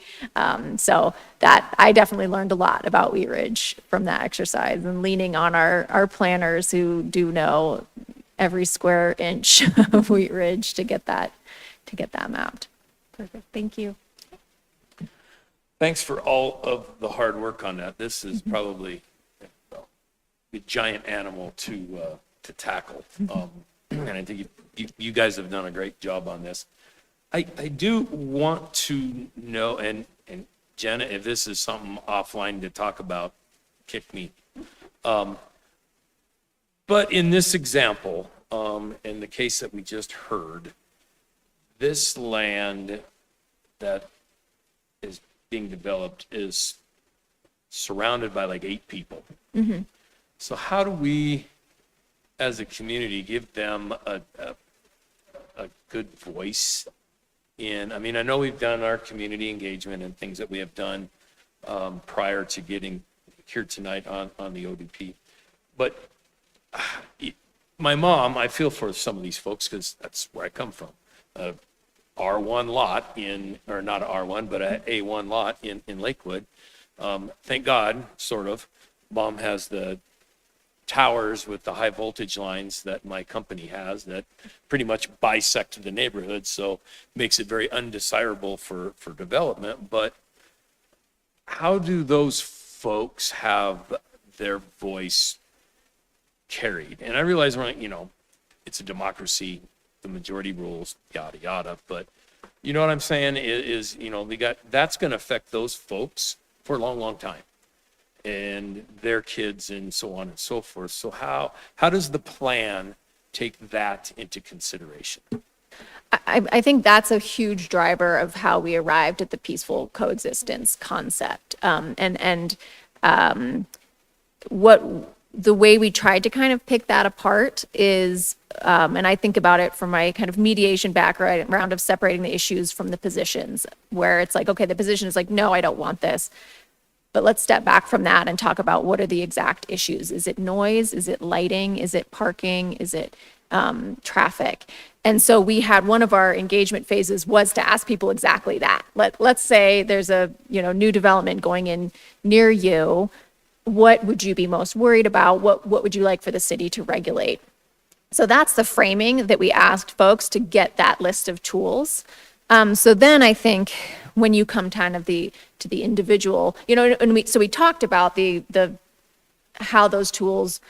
so that I definitely learned a lot about Wheat Ridge from that exercise, and leaning on our planners who do know every square inch of Wheat Ridge to get that mapped. Perfect, thank you. Thanks for all of the hard work on that. This is probably a giant animal to tackle. And I think you guys have done a great job on this. I do want to know, and Jenna, if this is something offline to talk about, kick me. But in this example, in the case that we just heard, this land that is being developed is surrounded by like 8 people. So how do we, as a community, give them a good voice in, I mean, I know we've done our community engagement and things that we have done prior to getting here tonight on the ODP. But my mom, I feel for some of these folks because that's where I come from. R1 lot in, or not a R1, but a A1 lot in Lakewood. Thank God, sort of, Mom has the towers with the high voltage lines that my company has that pretty much bisect the neighborhood, so makes it very undesirable for development. But how do those folks have their voice carried? And I realize it's a democracy, the majority rules, yada yada, but you know what I'm saying is that's going to affect those folks for a long time, and their kids and so on and so forth. So how does the plan take that into consideration? I think that's a huge driver of how we arrived at the peaceful coexistence concept. What the way we tried to kind of pick that apart is, and I think about it from my kind of mediation background of separating the issues from the positions, where it's like, okay, the position is like, no, I don't want this. But let's step back from that and talk about what are the exact issues. Is it noise? Is it lighting? Is it parking? Is it traffic? And so we had one of our engagement phases was to ask people exactly that. Let's say there's a new development going in near you. What would you be most worried about? What would you like for the city to regulate? So that's the framing that we asked folks to get that list of tools. So then I think when you come kind of to the individual, and we talked about the how those tools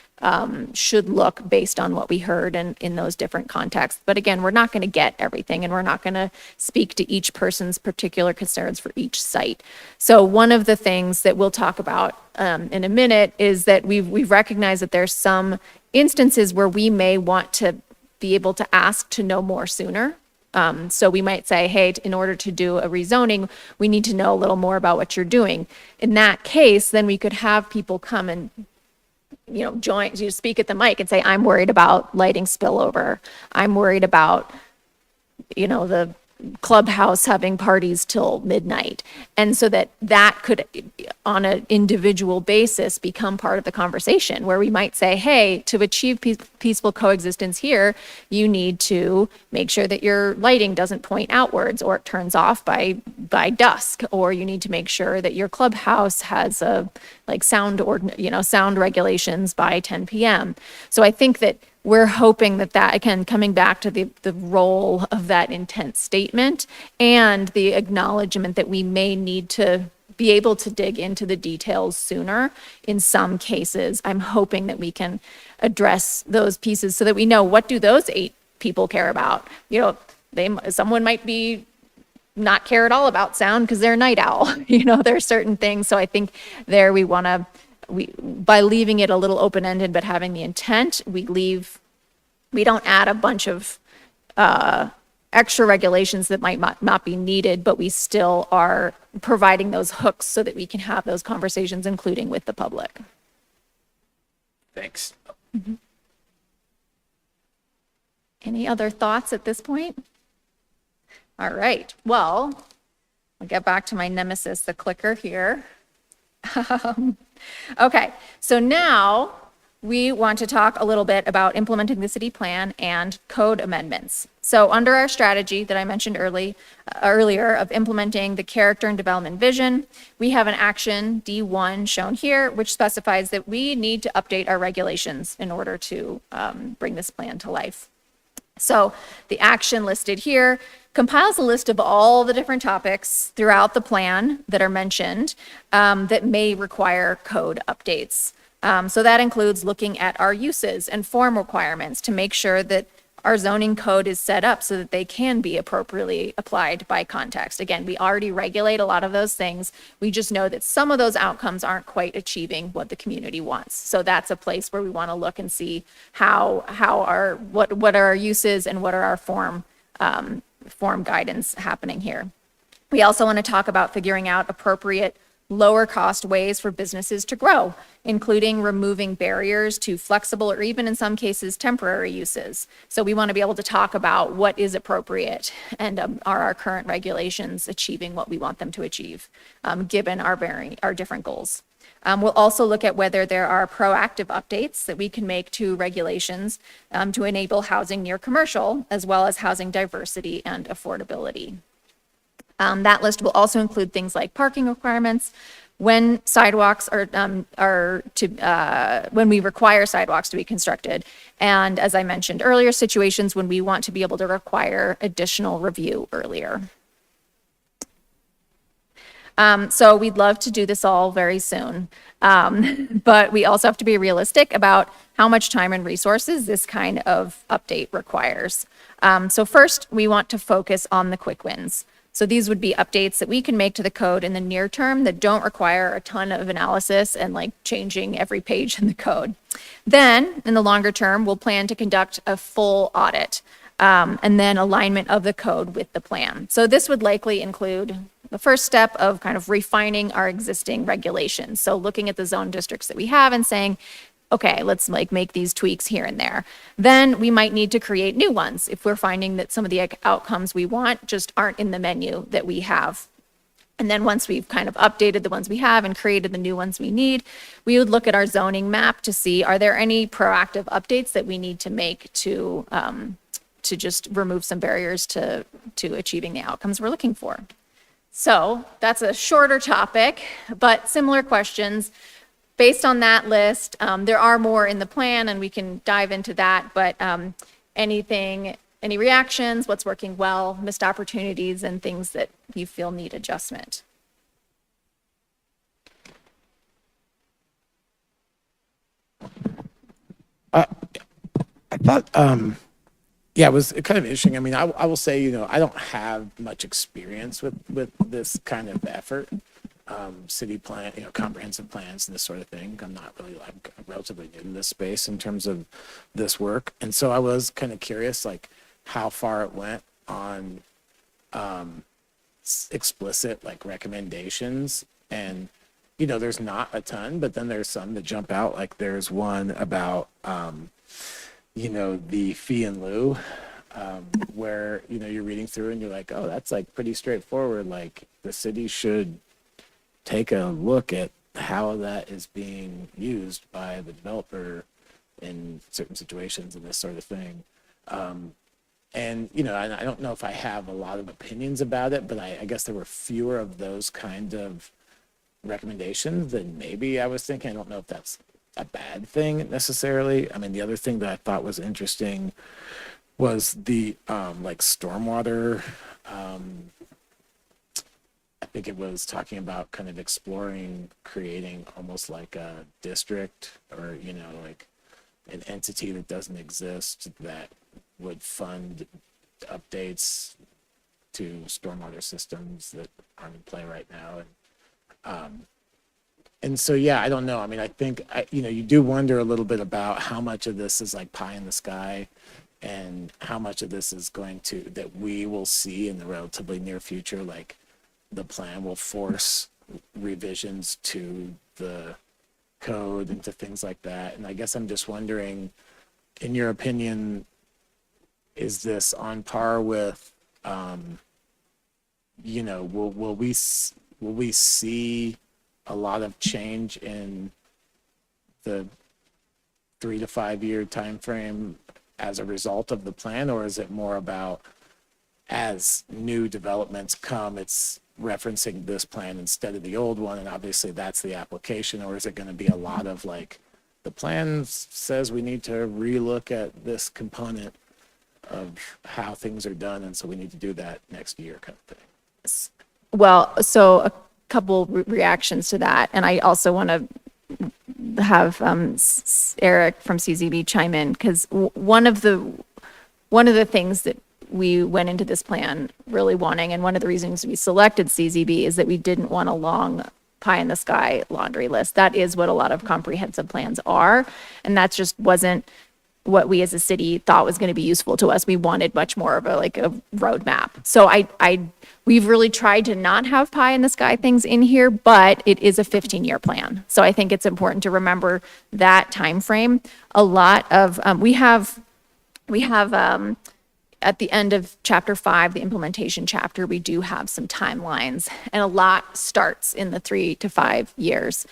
should look based on what we heard in those different contexts. But again, we're not going to get everything, and we're not going to speak to each person's particular concerns for each site. So one of the things that we'll talk about in a minute is that we've recognized that there's some instances where we may want to be able to ask to know more sooner. So we might say, hey, in order to do a rezoning, we need to know a little more about what you're doing. In that case, then we could have people come and speak at the mic and say, I'm worried about lighting spillover. I'm worried about, the clubhouse having parties till midnight. And so that could, on an individual basis, become part of the conversation where we might say, hey, to achieve peaceful coexistence here, you need to make sure that your lighting doesn't point outwards or it turns off by dusk, or you need to make sure that your clubhouse has sound regulations by 10 p.m. So I think that we're hoping that again, coming back to the role of that intent statement and the acknowledgement that we may need to be able to dig into the details sooner in some cases. I'm hoping that we can address those pieces so that we know, what do those 8 people care about? Someone might be not care at all about sound because they're a night owl. There's certain things. So I think there by leaving it a little open-ended, but having the intent, we don't add a bunch of extra regulations that might not be needed, but we still are providing those hooks so that we can have those conversations, including with the public. Thanks. Mm-hmm. Any other thoughts at this point? All right, well, I'll get back to my nemesis, the clicker here. Okay, so now we want to talk a little bit about implementing the city plan and code amendments. So under our strategy that I mentioned earlier of implementing the character and development vision, we have an action D1 shown here, which specifies that we need to update our regulations in order to bring this plan to life. So the action listed here compiles a list of all the different topics throughout the plan that are mentioned that may require code updates. So that includes looking at our uses and form requirements to make sure that our zoning code is set up so that they can be appropriately applied by context. Again, we already regulate a lot of those things. We just know that some of those outcomes aren't quite achieving what the community wants. So that's a place where we want to look and see what are our uses and what are our form guidance happening here. We also want to talk about figuring out appropriate lower cost ways for businesses to grow, including removing barriers to flexible or even in some cases temporary uses. So we want to be able to talk about what is appropriate and are our current regulations achieving what we want them to achieve, given our different goals. We'll also look at whether there are proactive updates that we can make to regulations to enable housing near commercial, as well as housing diversity and affordability. That list will also include things like parking requirements, when sidewalks when we require sidewalks to be constructed, and as I mentioned earlier, situations when we want to be able to require additional review earlier. So we'd love to do this all very soon, but we also have to be realistic about how much time and resources this kind of update requires. So first, we want to focus on the quick wins. So these would be updates that we can make to the code in the near term that don't require a ton of analysis and like changing every page in the code. Then in the longer term, we'll plan to conduct a full audit and then alignment of the code with the plan. So this would likely include the first step of kind of refining our existing regulations. So looking at the zone districts that we have and saying, okay, let's like make these tweaks here and there. Then we might need to create new ones if we're finding that some of the outcomes we want just aren't in the menu that we have. And then once we've kind of updated the ones we have and created the new ones we need, we would look at our zoning map to see, are there any proactive updates that we need to make to just remove some barriers to achieving the outcomes we're looking for. So that's a shorter topic, but similar questions. Based on that list, there are more in the plan and we can dive into that, but any reactions, what's working well, missed opportunities, and things that you feel need adjustment? I thought, yeah, it was kind of interesting. I mean, I will say, you know, I don't have much experience with this kind of effort. City plan, you know, comprehensive plans and this sort of thing. I'm relatively new to this space in terms of this work. And so I was kind of curious, like how far it went on explicit like recommendations. And, you know, there's not a ton, but then there's some that jump out. Like there's one about, you know, the fee in lieu, where, you know, you're reading through and you're like, oh, that's like pretty straightforward. Like the city should take a look at how that is being used by the developer in certain situations and this sort of thing. And, you know, I don't know if I have a lot of opinions about it, but I guess there were fewer of those kind of recommendations than maybe I was thinking. I don't know if that's a bad thing necessarily. I mean, the other thing that I thought was interesting was the like stormwater, I think it was talking about kind of exploring creating almost like a district or, you know, like an entity that doesn't exist that would fund updates to stormwater systems that aren't in play right now. And so, yeah, I don't know. I mean, I think, you know, you do wonder a little bit about how much of this is like pie in the sky and how much of this is going to, that we will see in the relatively near future, like, the plan will force revisions to the code and to things like that. And I guess I'm just wondering, in your opinion, is this on par with, you know, will we see a lot of change in the 3 to 5 year time frame as a result of the plan, or is it more about as new developments come, it's referencing this plan instead of the old one, and obviously that's the application? Or is it going to be a lot of like, the plan says we need to relook at this component of how things are done, and so we need to do that next year kind of thing? Well, so a couple reactions to that, and I also want to have Eric from CZB chime in, because one of the things that we went into this plan really wanting, and one of the reasons we selected CZB, is that we didn't want a long pie in the sky laundry list. That is what a lot of comprehensive plans are, and that just wasn't what we as a city thought was going to be useful to us. We wanted much more of a roadmap. So we've really tried to not have pie in the sky things in here, but it is a 15-year plan. So I think it's important to remember that time frame. A lot of we have at the end of chapter 5, the implementation chapter, we do have some timelines, and a lot starts in the 3 to 5 years.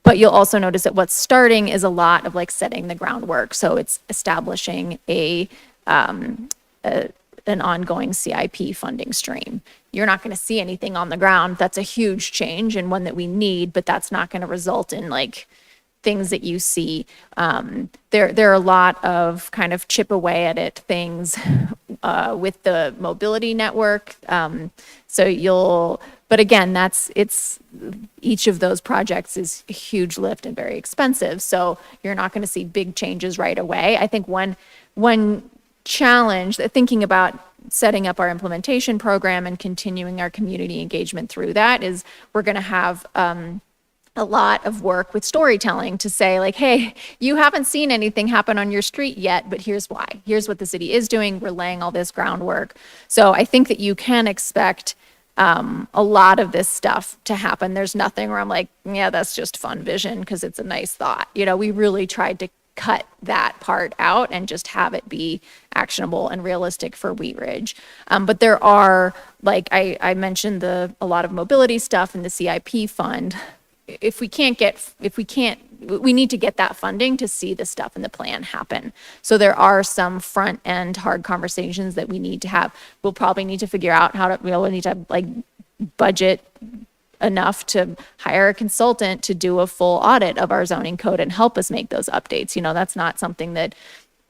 But you'll also notice that what's starting is a lot of like setting the groundwork. So it's establishing an ongoing CIP funding stream. You're not going to see anything on the ground. That's a huge change and one that we need, but that's not going to result in like things that you see. There are a lot of kind of chip away at it things with the mobility network. But again, it's each of those projects is a huge lift and very expensive. So you're not going to see big changes right away. I think one challenge, thinking about setting up our implementation program and continuing our community engagement through that, is we're going to have a lot of work with storytelling to say like, hey, you haven't seen anything happen on your street yet, but here's why. Here's what the city is doing. We're laying all this groundwork. So I think that you can expect a lot of this stuff to happen. There's nothing where I'm like, yeah, that's just fun vision because it's a nice thought. We really tried to cut that part out and just have it be actionable and realistic for Wheat Ridge. But there are, like I mentioned, a lot of mobility stuff in the CIP fund. We need to get that funding to see the stuff in the plan happen. So there are some front end hard conversations that we need to have. We'll probably need to figure out we'll need to like budget enough to hire a consultant to do a full audit of our zoning code and help us make those updates. That's not something that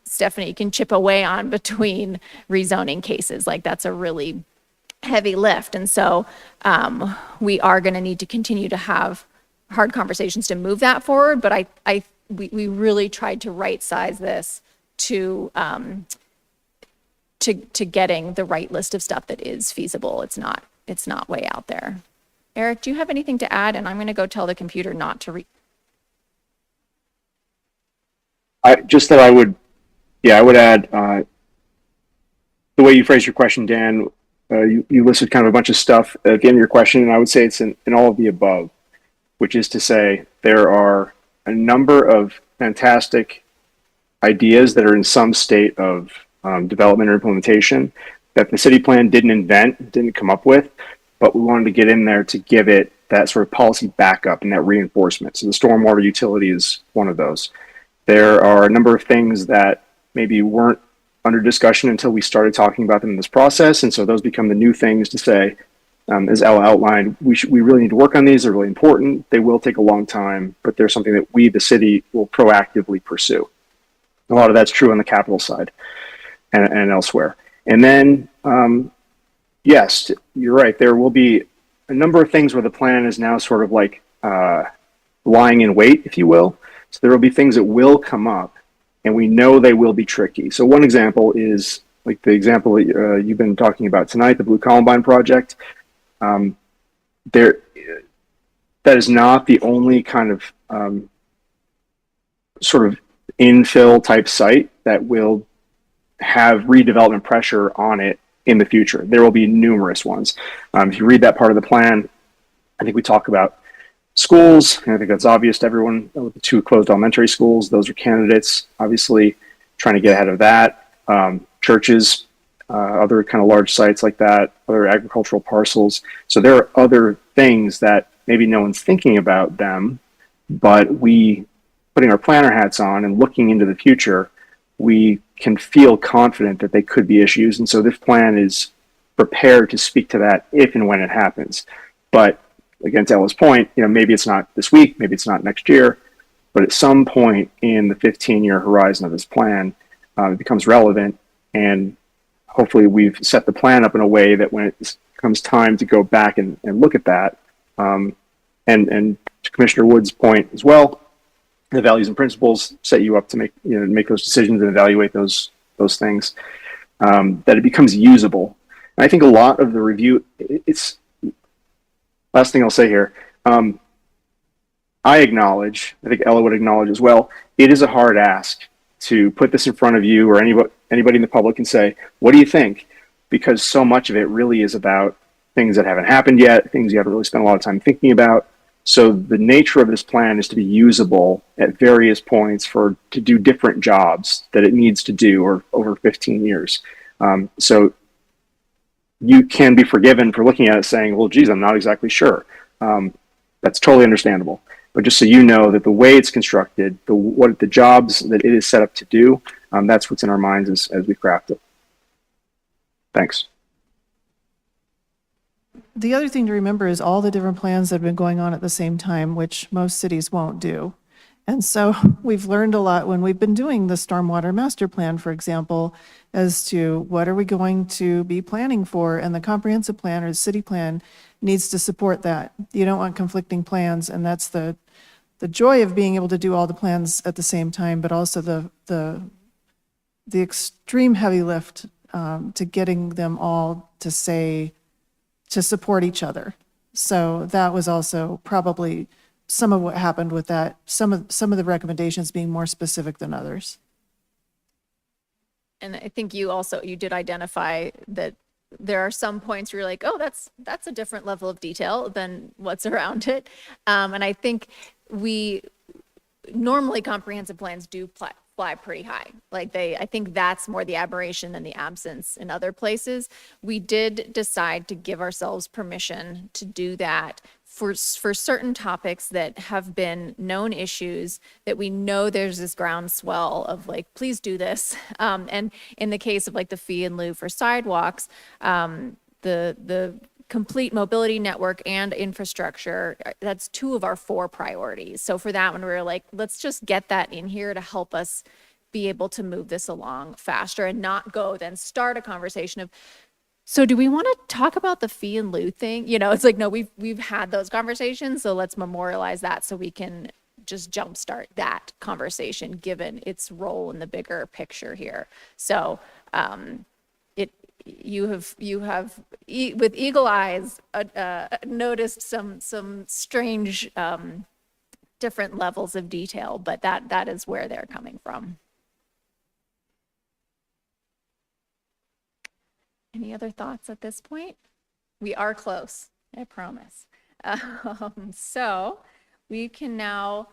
Stephanie can chip away on between rezoning cases. Like that's a really heavy lift. And so we are going to need to continue to have hard conversations to move that forward. But we really tried to right size this to getting the right list of stuff that is feasible. It's not way out there. Eric, do you have anything to add? And I'm going to go tell the computer not to read. I would add, the way you phrased your question, Dan, you listed kind of a bunch of stuff at the end of your question, and I would say it's in all of the above, which is to say there are a number of fantastic ideas that are in some state of development or implementation that the city plan didn't invent, didn't come up with, but we wanted to get in there to give it that sort of policy backup and that reinforcement. So the stormwater utility is one of those. There are a number of things that maybe weren't under discussion until we started talking about them in this process, and so those become the new things to say. As Ella outlined, we really need to work on these. They're really important. They will take a long time, but they're something that we, the city, will proactively pursue. A lot of that's true on the capital side and elsewhere. And then, yes, you're right. There will be a number of things where the plan is now sort of like lying in wait, if you will. So there will be things that will come up, and we know they will be tricky. So one example is like the example that you've been talking about tonight, the Blue Columbine project. That is not the only kind of sort of infill type site that will have redevelopment pressure on it in the future. There will be numerous ones. If you read that part of the plan, I think we talk about schools, and I think that's obvious to everyone with the 2 closed elementary schools. Those are candidates, obviously, trying to get ahead of that. Churches, other kind of large sites like that, other agricultural parcels. So there are other things that maybe no one's thinking about them, but we, putting our planner hats on and looking into the future, we can feel confident that they could be issues. And so this plan is prepared to speak to that if and when it happens. But again, to Ella's point, maybe it's not this week, maybe it's not next year, but at some point in the 15-year horizon of this plan, it becomes relevant. And hopefully we've set the plan up in a way that when it comes time to go back and look at that, and to Commissioner Wood's point as well, the values and principles set you up to make those decisions and evaluate those things, that it becomes usable. And I think a lot of the review, last thing I'll say here, I acknowledge, I think Ella would acknowledge as well, it is a hard ask to put this in front of you or anybody in the public and say, what do you think? Because so much of it really is about things that haven't happened yet, things you haven't really spent a lot of time thinking about. So the nature of this plan is to be usable at various points to do different jobs that it needs to do or over 15 years. So you can be forgiven for looking at it saying, well, geez, I'm not exactly sure. That's totally understandable. But just so you know that the way it's constructed, what the jobs that it is set up to do, that's what's in our minds as we craft it. Thanks. The other thing to remember is all the different plans that have been going on at the same time, which most cities won't do. And so we've learned a lot when we've been doing the Stormwater Master Plan, for example, as to what are we going to be planning for, and the comprehensive plan or the city plan needs to support that. You don't want conflicting plans, and that's the joy of being able to do all the plans at the same time, but also the extreme heavy lift to getting them all to support each other. So that was also probably some of what happened with that, some of the recommendations being more specific than others. And I think you did identify that there are some points where you're like, oh, that's a different level of detail than what's around it. And I think normally comprehensive plans do fly pretty high. I think that's more the aberration than the absence in other places. We did decide to give ourselves permission to do that for certain topics that have been known issues that we know there's this groundswell of please do this. And in the case of the fee in lieu for sidewalks, the complete mobility network and infrastructure, that's 2 of our 4 priorities. So for that one, we were like, let's just get that in here to help us be able to move this along faster and not go then start a conversation of, so do we want to talk about the fee in lieu thing? It's like, no, we've had those conversations, so let's memorialize that so we can just jumpstart that conversation given its role in the bigger picture here. So you have with eagle eyes noticed some strange different levels of detail, but that is where they're coming from. Any other thoughts at this point? We are close, I promise. So we can now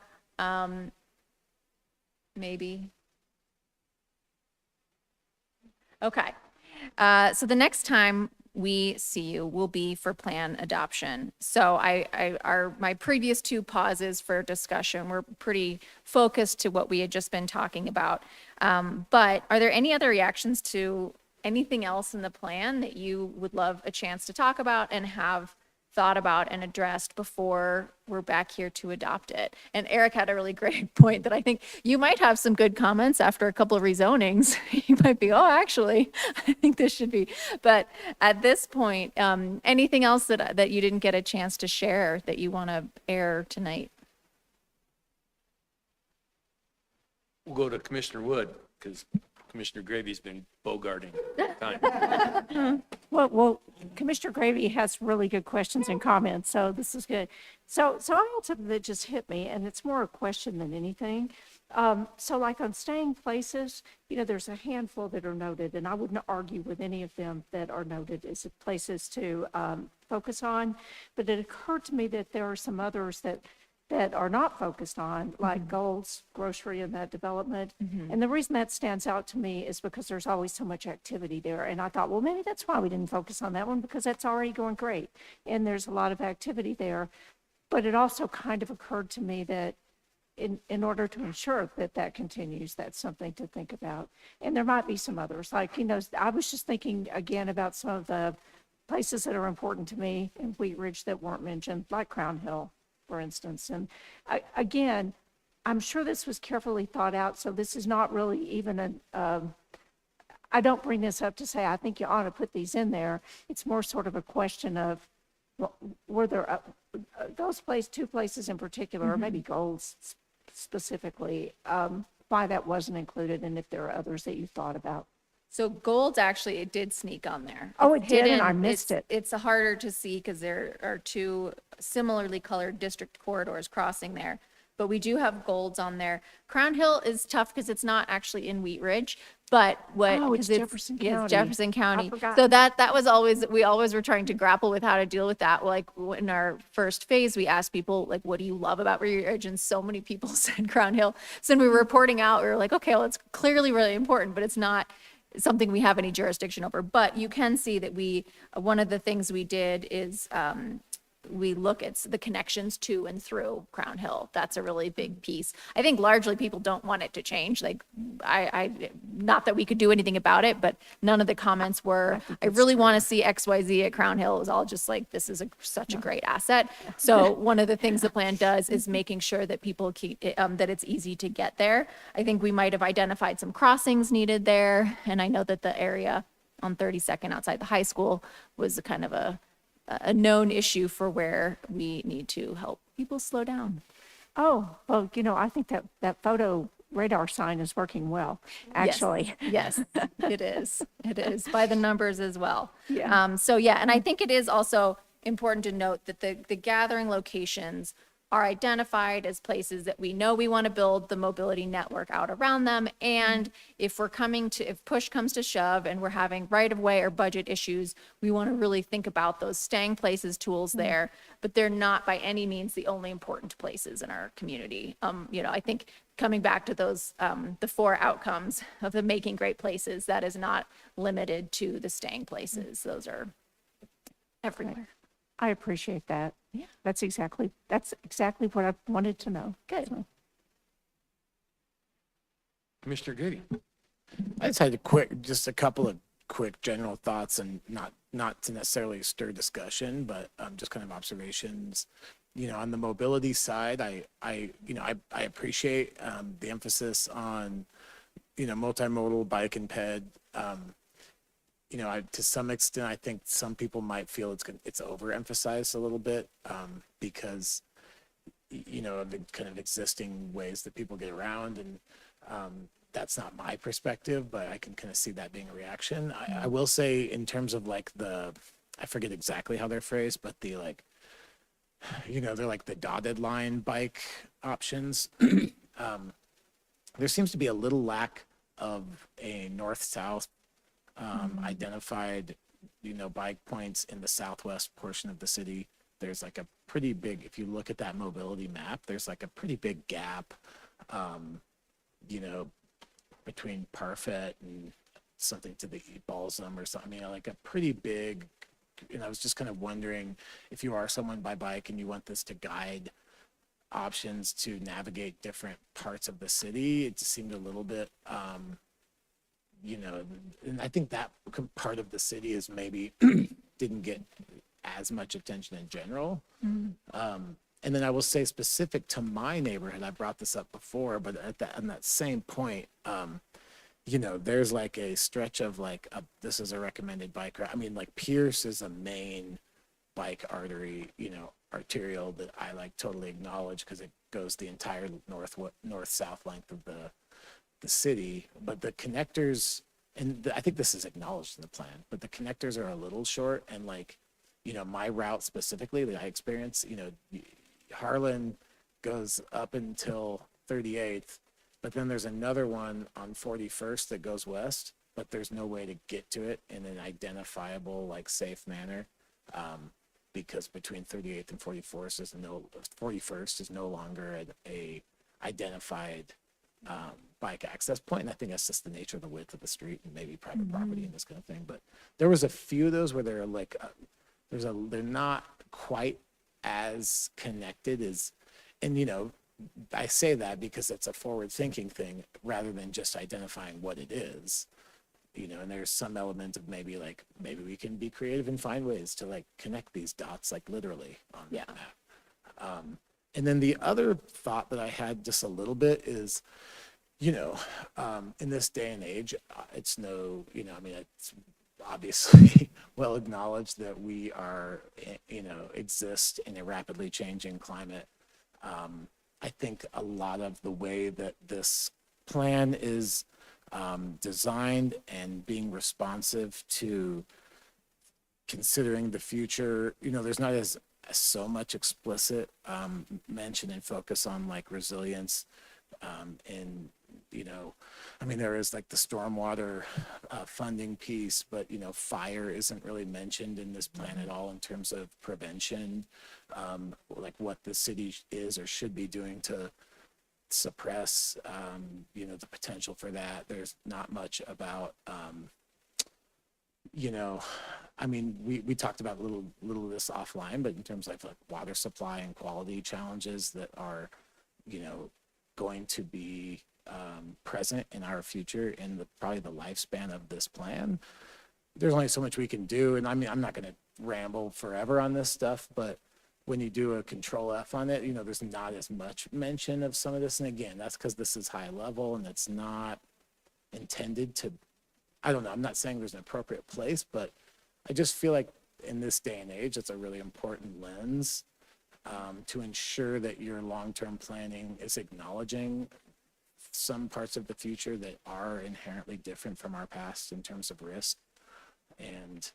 maybe. Okay. So the next time we see you will be for plan adoption. So my previous 2 pauses for discussion were pretty focused to what we had just been talking about. But are there any other reactions to anything else in the plan that you would love a chance to talk about and have thought about and addressed before we're back here to adopt it? And Eric had a really great point that I think you might have some good comments after a couple of rezonings. You might be, oh, actually, I think this should be. But at this point, anything else that you didn't get a chance to share that you want to air tonight? We'll go to Commissioner Wood because Commissioner Gravy's been bogarting time. Well, Commissioner Gravy has really good questions and comments, so this is good. So I had something that just hit me, and it's more a question than anything. So on staying places, there's a handful that are noted, and I wouldn't argue with any of them that are noted as places to focus on. But it occurred to me that there are some others that are not focused on, like Gold's Grocery and that development. And the reason that stands out to me is because there's always so much activity there. And I thought, well, maybe that's why we didn't focus on that one, because that's already going great. And there's a lot of activity there. But it also kind of occurred to me that in order to ensure that continues, that's something to think about. And there might be some others, I was just thinking again about some of the places that are important to me in Wheat Ridge that weren't mentioned, like Crown Hill, for instance. And again, I'm sure this was carefully thought out, so this is not really even I don't bring this up to say I think you ought to put these in there. It's more sort of a question of, were there those 2 places in particular, or maybe Gold's specifically, why that wasn't included, and if there are others that you thought about. So gold's actually, it did sneak on there. Oh, It's it did, and hidden. I missed it. It's harder to see because there are two similarly colored district corridors crossing there. But we do have golds on there. Crown Hill is tough because it's not actually in Wheat Ridge, but what? Oh, it's 'cause Jefferson yeah, it's County. Jefferson I County. forgot. So that was always, we always were trying to grapple with how to deal with that. Like in our first phase, we asked people, like, what do you love about Wheat Ridge? And so many people said Crown Hill. So when we were reporting out, we were like, okay, well, it's clearly really important, but it's not something we have any jurisdiction over. But you can see that one of the things we did is we look at the connections to and through Crown Hill. That's a really big piece. I think largely people don't want it to change. Like not that we could do anything about it, but none of the comments were, I really want to see XYZ at Crown Hill. It was all just like, this is such a great asset. So one of the things the plan does is making sure that people keep, that it's easy to get there. I think we might have identified some crossings needed there. And I know that the area on 32nd outside the high school was a kind of a known issue for where we need to help people slow down. Oh, well, I think that photo radar sign is working well, actually. Yes, it is. It is by the numbers as well. Yeah. So yeah, and I think it is also important to note that the gathering locations are identified as places that we know we want to build the mobility network out around them. And if push comes to shove and we're having right of way or budget issues, we want to really think about those staying places tools there, but they're not by any means the only important places in our community. I think coming back to those, the 4 outcomes of the making great places, that is not limited to the staying places. Those are everywhere. I appreciate that. Yeah. That's exactly what I wanted to know. Good. Commissioner Goody. I just had just a couple of quick general thoughts, and not to necessarily stir discussion, but just kind of observations. On the mobility side, I appreciate the emphasis on multimodal bike and ped. To some extent, I think some people might feel it's overemphasized a little bit because of the kind of existing ways that people get around, and that's not my perspective, but I can kind of see that being a reaction. I will say, in terms of like I forget exactly how they're phrased, but the they're like the dotted line bike options. There seems to be a little lack of a north-south identified, bike points in the southwest portion of the city. There's like a pretty big, if you look at that mobility map, there's like a pretty big gap, between Parfait and something to the Balsam or something, like a pretty big, and I was just kind of wondering if you are someone by bike and you want this to guide options to navigate different parts of the city, it just seemed a little bit, and I think that part of the city is maybe didn't get as much attention in general. And then I will say, specific to my neighborhood, I brought this up before, but on that same point, there's like a stretch of this is a recommended bike route. I mean, like Pierce is a main bike artery, arterial that I totally acknowledge because it goes the entire north-south length of the city, but the connectors, and I think this is acknowledged in the plan, but the connectors are a little short, and my route specifically that I experience, Harlan goes up until 38th, but then there's another one on 41st that goes west, but there's no way to get to it in an identifiable, safe manner, because between 38th and 41st is no longer a identified bike access point, and I think that's just the nature of the width of the street and maybe private property and this kind of thing. But there was a few of those where they're they're not quite as connected as, and I say that because it's a forward-thinking thing rather than just identifying what it is. And there's some element of maybe we can be creative and find ways to connect these dots literally on that map. And then the other thought that I had just a little bit is, in this day and age, it's it's obviously well acknowledged that we are, exist in a rapidly changing climate. I think a lot of the way that this plan is designed and being responsive to considering the future. You know, there's not as so much explicit mention and focus on like resilience and, you know, I mean, there is like the stormwater funding piece, but, you know, fire isn't really mentioned in this plan at all in terms of prevention, like what the city is or should be doing to suppress, you know, the potential for that. There's not much about, you know, I mean, we talked about a little of this offline, but in terms of like water supply and quality challenges that are, you know, going to be present in our future in probably the lifespan of this plan. There's only so much we can do. And I mean, I'm not going to ramble forever on this stuff, but when you do a control F on it, you know, there's not as much mention of some of this. And again, that's because this is high level and it's not intended to, I don't know, I'm not saying there's an appropriate place, but I just feel like in this day and age, it's a really important lens to ensure that your long-term planning is acknowledging some parts of the future that are inherently different from our past in terms of risk and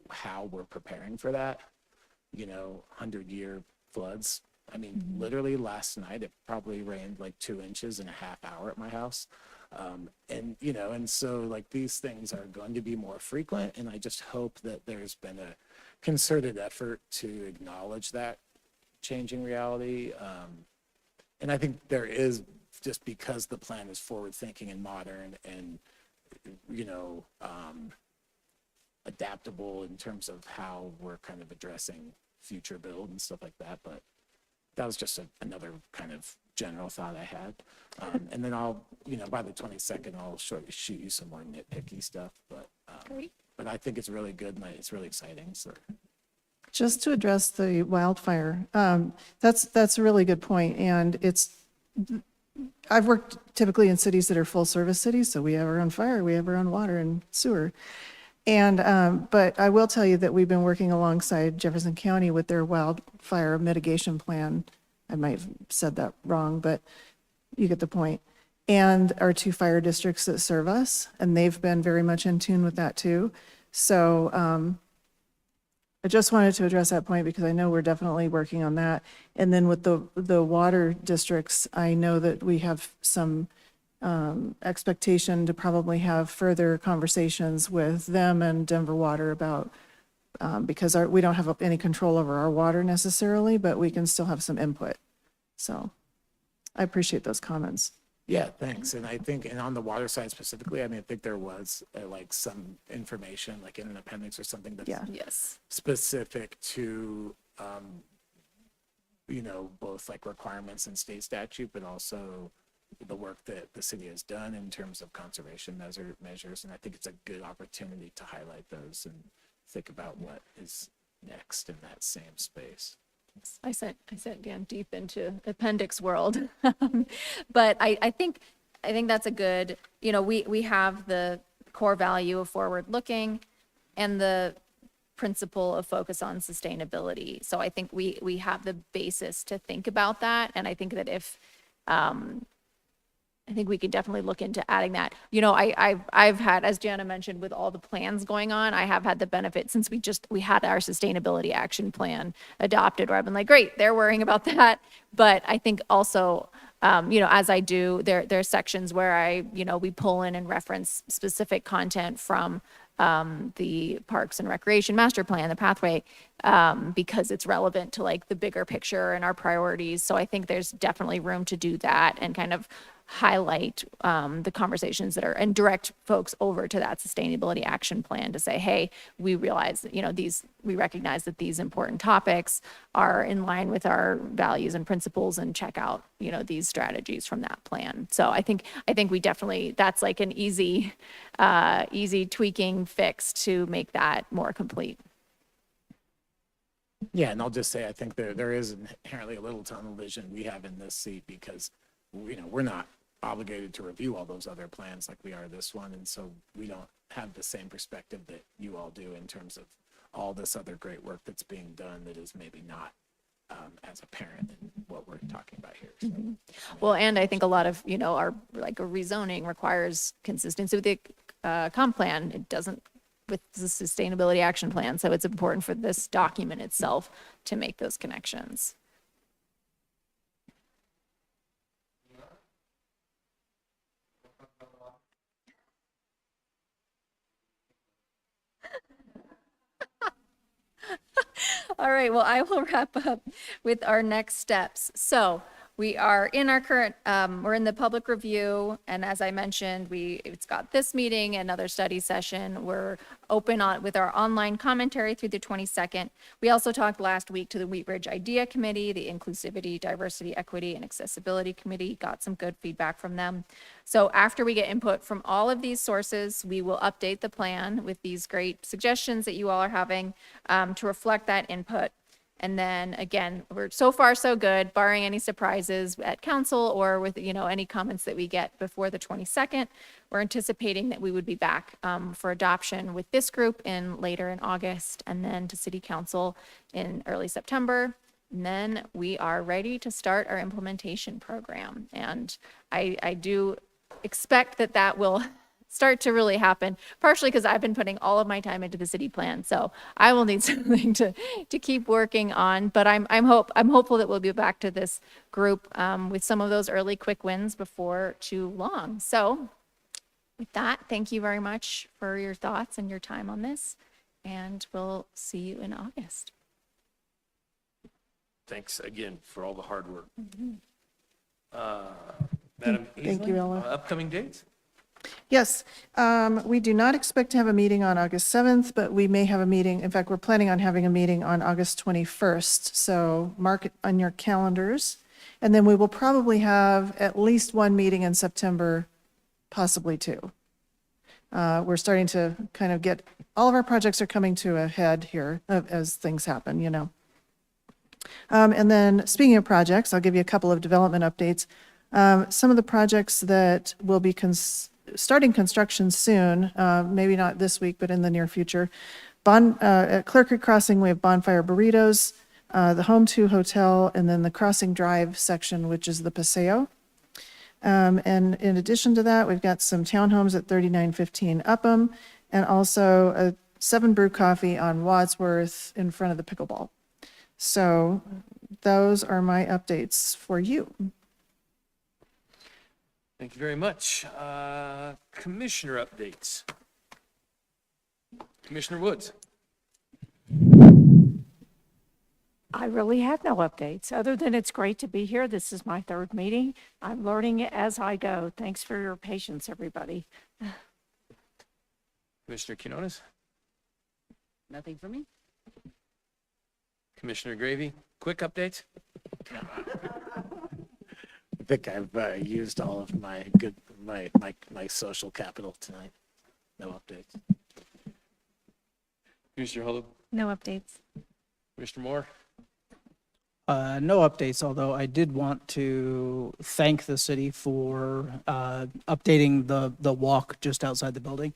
how we're preparing for that. You know, 100-year floods. I mean, literally last night, it probably rained like 2 inches in a half hour at my house. And, you know, and so like these things are going to be more frequent. And I just hope that there's been a concerted effort to acknowledge that changing reality. And I think there is, just because the plan is forward thinking and modern and, you know, adaptable in terms of how we're kind of addressing future build and stuff like that. But that was just another kind of general thought I had. And then I'll, you know, by the 22nd, I'll shoot you some more nitpicky stuff. But but I think it's really good and it's really exciting. So Just to address the wildfire, that's a really good point. And I've worked typically in cities that are full service cities, so we have our own fire, we have our own water and sewer. And, but I will tell you that we've been working alongside Jefferson County with their wildfire mitigation plan. I might have said that wrong, but you get the point. And our 2 fire districts that serve us, and they've been very much in tune with that too. So I just wanted to address that point because I know we're definitely working on that. And then with the water districts, I know that we have some expectation to probably have further conversations with them and Denver Water about, because we don't have any control over our water necessarily, but we can still have some input. So I appreciate those comments. yeah, thanks. And I think, and on the water side specifically, I mean, I think there was like some information like in an appendix or something that's Yes. specific to, you know, both like requirements in state statute, but also the work that the city has done in terms of conservation measures. And I think it's a good opportunity to highlight those and think about what is next in that same space. I sent Dan deep into appendix world. But I think that's a good, you know, we have the core value of forward looking and the principle of focus on sustainability. So I think we have the basis to think about that. And I think that if, I think we could definitely look into adding that. You know, I've had, as Jana mentioned, with all the plans going on, I have had the benefit since we had our sustainability action plan adopted, where I've been like, great, they're worrying about that. But I think also, you know, as I do, there are sections where we pull in and reference specific content from the Parks and Recreation Master Plan, the pathway, because it's relevant to like the bigger picture and our priorities. So I think there's definitely room to do that and kind of highlight the conversations that are and direct folks over to that sustainability action plan to say, hey, we realize, you know, we recognize that these important topics are in line with our values and principles, and check out, you know, these strategies from that plan. So I think we definitely, that's like an easy tweaking fix to make that more complete. Yeah, and I'll just say, I think there is inherently a little tunnel vision we have in this seat because, you know, we're not obligated to review all those other plans like we are this one. And so we don't have the same perspective that you all do in terms of all this other great work that's being done that is maybe not as apparent in what we're we're talking about here. So. Well, and I think a lot of, our, like, a rezoning requires consistency with the comp plan. It doesn't with the sustainability action plan. So it's important for this document itself to make those connections. All right, well, I will wrap up with our next steps. So we are in our current, we're in the public review, and as I mentioned, it's got this meeting, another study session. We're open on with our online commentary through the 22nd. We also talked last week to the Wheat Ridge Idea Committee, the Inclusivity, Diversity, Equity, and Accessibility Committee, got some good feedback from them. So after we get input from all of these sources, we will update the plan with these great suggestions that you all are having to reflect that input. And then again, we're so far so good, barring any surprises at council or with, any comments that we get before the 22nd. We're anticipating that we would be back for adoption with this group later in August, and then to city council in early September. And then we are ready to start our implementation program. And I do expect that will start to really happen, partially because I've been putting all of my time into the city plan. So I will need something to keep working on, but I'm hopeful that we'll be back to this group with some of those early quick wins before too long. So with that, thank you very much for your thoughts and your time on this, and we'll see you in August. Thanks again for all the hard work. Madam Thank you, Easley, Ella. upcoming dates? Yes, we do not expect to have a meeting on August 7th, but we may have a meeting. In fact, we're planning on having a meeting on August 21st. So mark it on your calendars. And then we will probably have at least one meeting in September, possibly two. We're starting to kind of get, all of our projects are coming to a head here as things happen, And then speaking of projects, I'll give you a couple of development updates. Some of the projects that will be starting construction soon, maybe not this week, but in the near future. At Clear Creek Crossing, we have Bonfire Burritos, the Home 2 Hotel, and then the Crossing Drive section, which is the Paseo. And in addition to that, we've got some townhomes at 3915 Upham, and also a 7 Brew Coffee on Wadsworth in front of the pickleball. So those are my updates for you. Thank you very much. Commissioner updates. Commissioner Woods. I really have no updates, other than it's great to be here. This is my third meeting. I'm learning it as I go. Thanks for your patience, everybody. Commissioner Quinones. Nothing for me. Commissioner Gravy, quick updates. I think I've used all of my my social capital tonight. No updates. Commissioner Holub, No updates. Commissioner Moore. No updates, although I did want to thank the city for updating the walk just outside the building.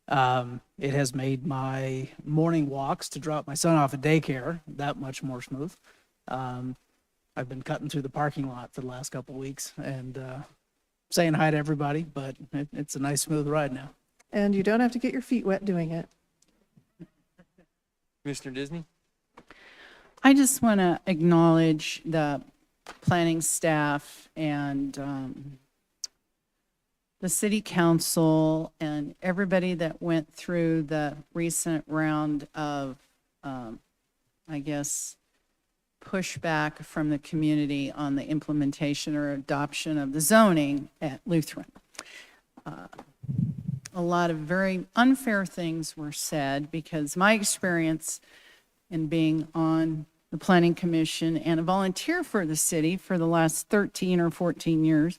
It has made my morning walks to drop my son off at daycare that much more smooth. I've been cutting through the parking lot for the last couple of weeks and saying hi to everybody, but it's a nice smooth ride now. And you don't have to get your feet wet doing it. Commissioner Disney. I just want to acknowledge the planning staff and the city council and everybody that went through the recent round of, I guess, pushback from the community on the implementation or adoption of the zoning at Lutheran. A lot of very unfair things were said because my experience in being on the planning commission and a volunteer for the city for the last 13 or 14 years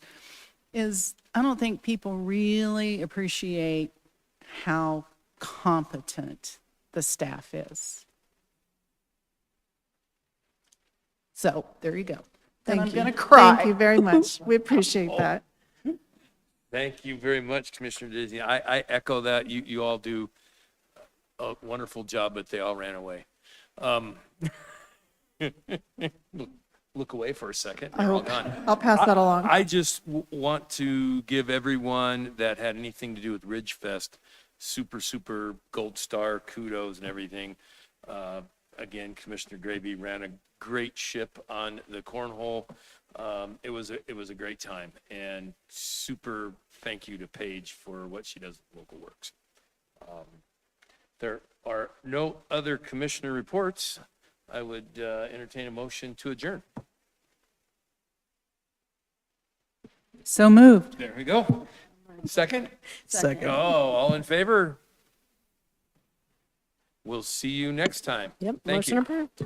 is I don't think people really appreciate how competent the staff is. So there you go. And I'm going to cry. Thank you very much. We appreciate that. Thank you very much, Commissioner Disney. I echo that. You all do a wonderful job, but they all ran away. Look away. away for a second. They're all gone. I'll pass that along. I just want to give everyone that had anything to do with Ridgefest super gold star kudos and everything. Again, Commissioner Gravy ran a great ship on the cornhole. It was a great time, and super thank you to Paige for what she does with Local Works. There are no other commissioner reports. I would entertain a motion to adjourn. So moved. There we go. Second? Second. Oh, all in favor? We'll see you next time. Yep, Thank motion you. approved.